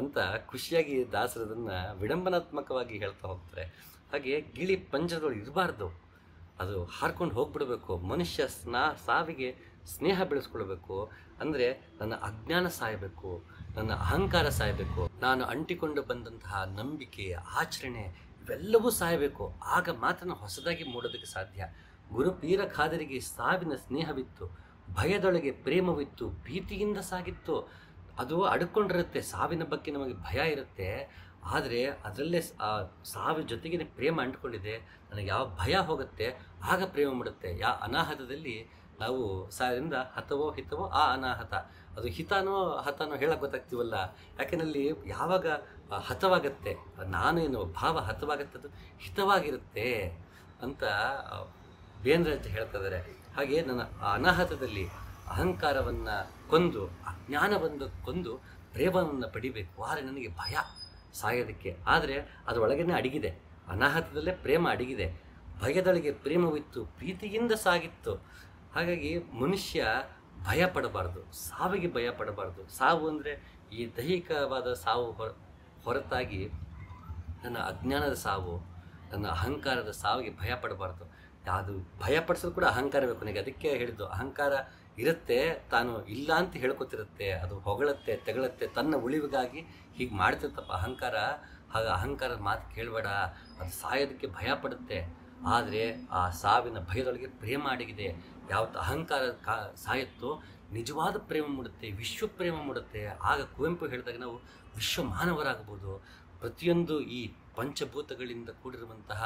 ಅಂತ ಖುಷಿಯಾಗಿ ದಾಸರದನ್ನು ವಿಡಂಬನಾತ್ಮಕವಾಗಿ ಹೇಳ್ತಾ ಹೋಗ್ತಾರೆ. ಹಾಗೆ ಗಿಳಿ ಪಂಜರದೊಳಗೆ ಇರಬಾರ್ದು, ಅದು ಹಾರ್ಕೊಂಡು ಹೋಗ್ಬಿಡಬೇಕು. ಮನುಷ್ಯ ಸಾವಿಗೆ ಸ್ನೇಹ ಬೆಳೆಸ್ಕೊಳ್ಬೇಕು. ಅಂದರೆ ನನ್ನ ಅಜ್ಞಾನ ಸಾಯಬೇಕು, ನನ್ನ ಅಹಂಕಾರ ಸಾಯಬೇಕು, ನಾನು ಅಂಟಿಕೊಂಡು ಬಂದಂತಹ ನಂಬಿಕೆ, ಆಚರಣೆ ಇವೆಲ್ಲವೂ ಸಾಯಬೇಕು. ಆಗ ಮಾತ್ರ ಹೊಸದಾಗಿ ಮೂಡೋದಕ್ಕೆ ಸಾಧ್ಯ. ಗುರು ಪೀರ ಖಾದರಿಗೆ ಸಾವಿನ ಸ್ನೇಹವಿತ್ತು, ಭಯದೊಳಗೆ ಪ್ರೇಮವಿತ್ತು, ಭೀತಿಯಿಂದ ಸಾಗಿತ್ತು. ಅದು ಅಡ್ಕೊಂಡಿರುತ್ತೆ, ಸಾವಿನ ಬಗ್ಗೆ ನಮಗೆ ಭಯ ಇರುತ್ತೆ. ಆದರೆ ಅದರಲ್ಲೇ ಸಾವಿನ ಜೊತೆಗೇ ಪ್ರೇಮ ಅಂಟ್ಕೊಂಡಿದೆ. ನನಗೆ ಯಾವ ಭಯ ಹೋಗುತ್ತೆ ಆಗ ಪ್ರೇಮ ಮಾಡುತ್ತೆ. ಅನಾಹತದಲ್ಲಿ ನಾವು ಸಾವಿರಿಂದ ಹತವೋ ಹಿತವೋ ಆ ಅನಾಹತ, ಅದು ಹಿತಾನೋ ಹತಾನೋ ಹೇಳಕ್ಕೆ ಗೊತ್ತಾಗ್ತೀವಲ್ಲ. ಯಾಕೆಂದಲ್ಲಿ ಯಾವಾಗ ಹತವಾಗತ್ತೆ, ನಾನೇನು ಭಾವ ಹತವಾಗತ್ತೆ, ಅದು ಹಿತವಾಗಿರುತ್ತೆ ಅಂತ ಬೇಂದ್ರೆ ಹೇಳ್ತಾ ಇದ್ದಾರೆ. ಹಾಗೆ ನನ್ನ ಅನಾಹತದಲ್ಲಿ ಅಹಂಕಾರವನ್ನು ಕೊಂದು, ಅಜ್ಞಾನವನ್ನು ಕೊಂದು ಪ್ರೇಮವನ್ನು ಪಡಿಬೇಕು. ಆದರೆ ನನಗೆ ಭಯ ಸಾಯೋದಕ್ಕೆ. ಆದರೆ ಅದರೊಳಗೇ ಅಡಗಿದೆ, ಅನಾಹತದಲ್ಲೇ ಪ್ರೇಮ ಅಡಗಿದೆ. ಭಯದೊಳಗೆ ಪ್ರೇಮವಿತ್ತು, ಪ್ರೀತಿಯಿಂದ ಸಾಗಿತ್ತು. ಹಾಗಾಗಿ ಮನುಷ್ಯ ಭಯ ಪಡಬಾರ್ದು, ಸಾವಿಗೆ ಭಯ ಪಡಬಾರ್ದು. ಸಾವು ಅಂದರೆ ಈ ದೈಹಿಕವಾದ ಸಾವು ಹೊರತಾಗಿ ನನ್ನ ಅಜ್ಞಾನದ ಸಾವು, ನನ್ನ ಅಹಂಕಾರದ ಸಾವಿಗೆ ಭಯ ಪಡಬಾರ್ದು. ಅದು ಭಯಪಡಿಸೋದು ಕೂಡ ಅಹಂಕಾರ ಬೇಕು ನನಗೆ. ಅದಕ್ಕೆ ಹೇಳಿದ್ದು, ಅಹಂಕಾರ ಇರುತ್ತೆ, ತಾನು ಇಲ್ಲ ಅಂತ ಹೇಳ್ಕೊತಿರುತ್ತೆ, ಅದು ಹೊಗಳತ್ತೆ ತೆಗಳತ್ತೆ, ತನ್ನ ಉಳಿವಿಗಾಗಿ ಹೀಗೆ ಮಾಡ್ತಿರ್ತಪ್ಪ ಅಹಂಕಾರ. ಹಾಗೆ ಅಹಂಕಾರದ ಮಾತು ಕೇಳಬೇಡ, ಅದು ಸಾಯೋದಕ್ಕೆ ಭಯ ಪಡುತ್ತೆ. ಆದರೆ ಆ ಸಾವಿನ ಭಯದೊಳಗೆ ಪ್ರೇಮ ಅಡಗಿದೆ. ಯಾವತ್ತು ಅಹಂಕಾರ ಸಾಯುತ್ತೋ ನಿಜವಾದ ಪ್ರೇಮ ಮೂಡುತ್ತೆ, ವಿಶ್ವ ಪ್ರೇಮ ಮೂಡುತ್ತೆ. ಆಗ ಕುವೆಂಪು ಹೇಳಿದಾಗ ನಾವು ವಿಶ್ವ ಮಾನವರಾಗ್ಬೋದು. ಪ್ರತಿಯೊಂದು ಈ ಪಂಚಭೂತಗಳಿಂದ ಕೂಡಿರುವಂತಹ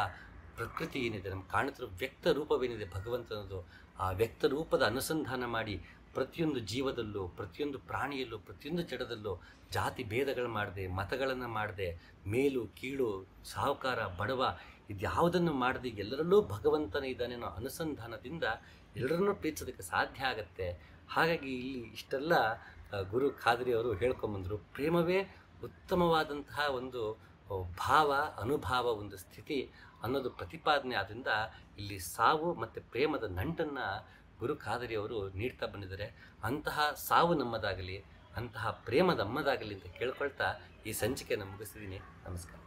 ಪ್ರಕೃತಿ ಏನಿದೆ, ನಮ್ಗೆ ಕಾಣುತ್ತಿರೋ ವ್ಯಕ್ತ ರೂಪವೇನಿದೆ ಭಗವಂತನದು, ಆ ವ್ಯಕ್ತ ರೂಪದ ಅನುಸಂಧಾನ ಮಾಡಿ ಪ್ರತಿಯೊಂದು ಜೀವದಲ್ಲೂ, ಪ್ರತಿಯೊಂದು ಪ್ರಾಣಿಯಲ್ಲೂ, ಪ್ರತಿಯೊಂದು ಜಡದಲ್ಲೂ ಜಾತಿ ಭೇದಗಳು ಮಾಡದೆ, ಮತಗಳನ್ನು ಮಾಡದೆ, ಮೇಲು ಕೀಳು, ಸಾಹುಕಾರ ಬಡವ ಇದ್ಯಾವುದನ್ನು ಮಾಡದೆ ಎಲ್ಲರಲ್ಲೂ ಭಗವಂತನೇ ಇದ್ದಾನೆ ಅನ್ನೋ ಅನುಸಂಧಾನದಿಂದ ಎಲ್ಲರನ್ನೂ ಪ್ರೀತಿಸೋದಕ್ಕೆ ಸಾಧ್ಯ ಆಗತ್ತೆ. ಹಾಗಾಗಿ ಇಲ್ಲಿ ಇಷ್ಟೆಲ್ಲ ಗುರು ಖಾದರಿಯವರು ಹೇಳ್ಕೊಂಬಂದರು. ಪ್ರೇಮವೇ ಉತ್ತಮವಾದಂತಹ ಒಂದು ಭಾವ, ಅನುಭಾವ, ಒಂದು ಸ್ಥಿತಿ ಅನ್ನೋದು ಪ್ರತಿಪಾದನೆ. ಆದ್ದರಿಂದ ಇಲ್ಲಿ ಸಾವು ಮತ್ತು ಪ್ರೇಮದ ನಂಟನ್ನು ಗುರು ಖಾದರಿಯವರು ನೀಡ್ತಾ ಬಂದಿದ್ದಾರೆ. ಅಂತಹ ಸಾವು ನಮ್ಮದಾಗಲಿ, ಅಂತಹ ಪ್ರೇಮ ನಮ್ಮದಾಗಲಿ ಅಂತ ಕೇಳ್ಕೊಳ್ತಾ ಈ ಸಂಚಿಕೆಯನ್ನು ಮುಗಿಸಿದ್ದೀನಿ. ನಮಸ್ಕಾರ.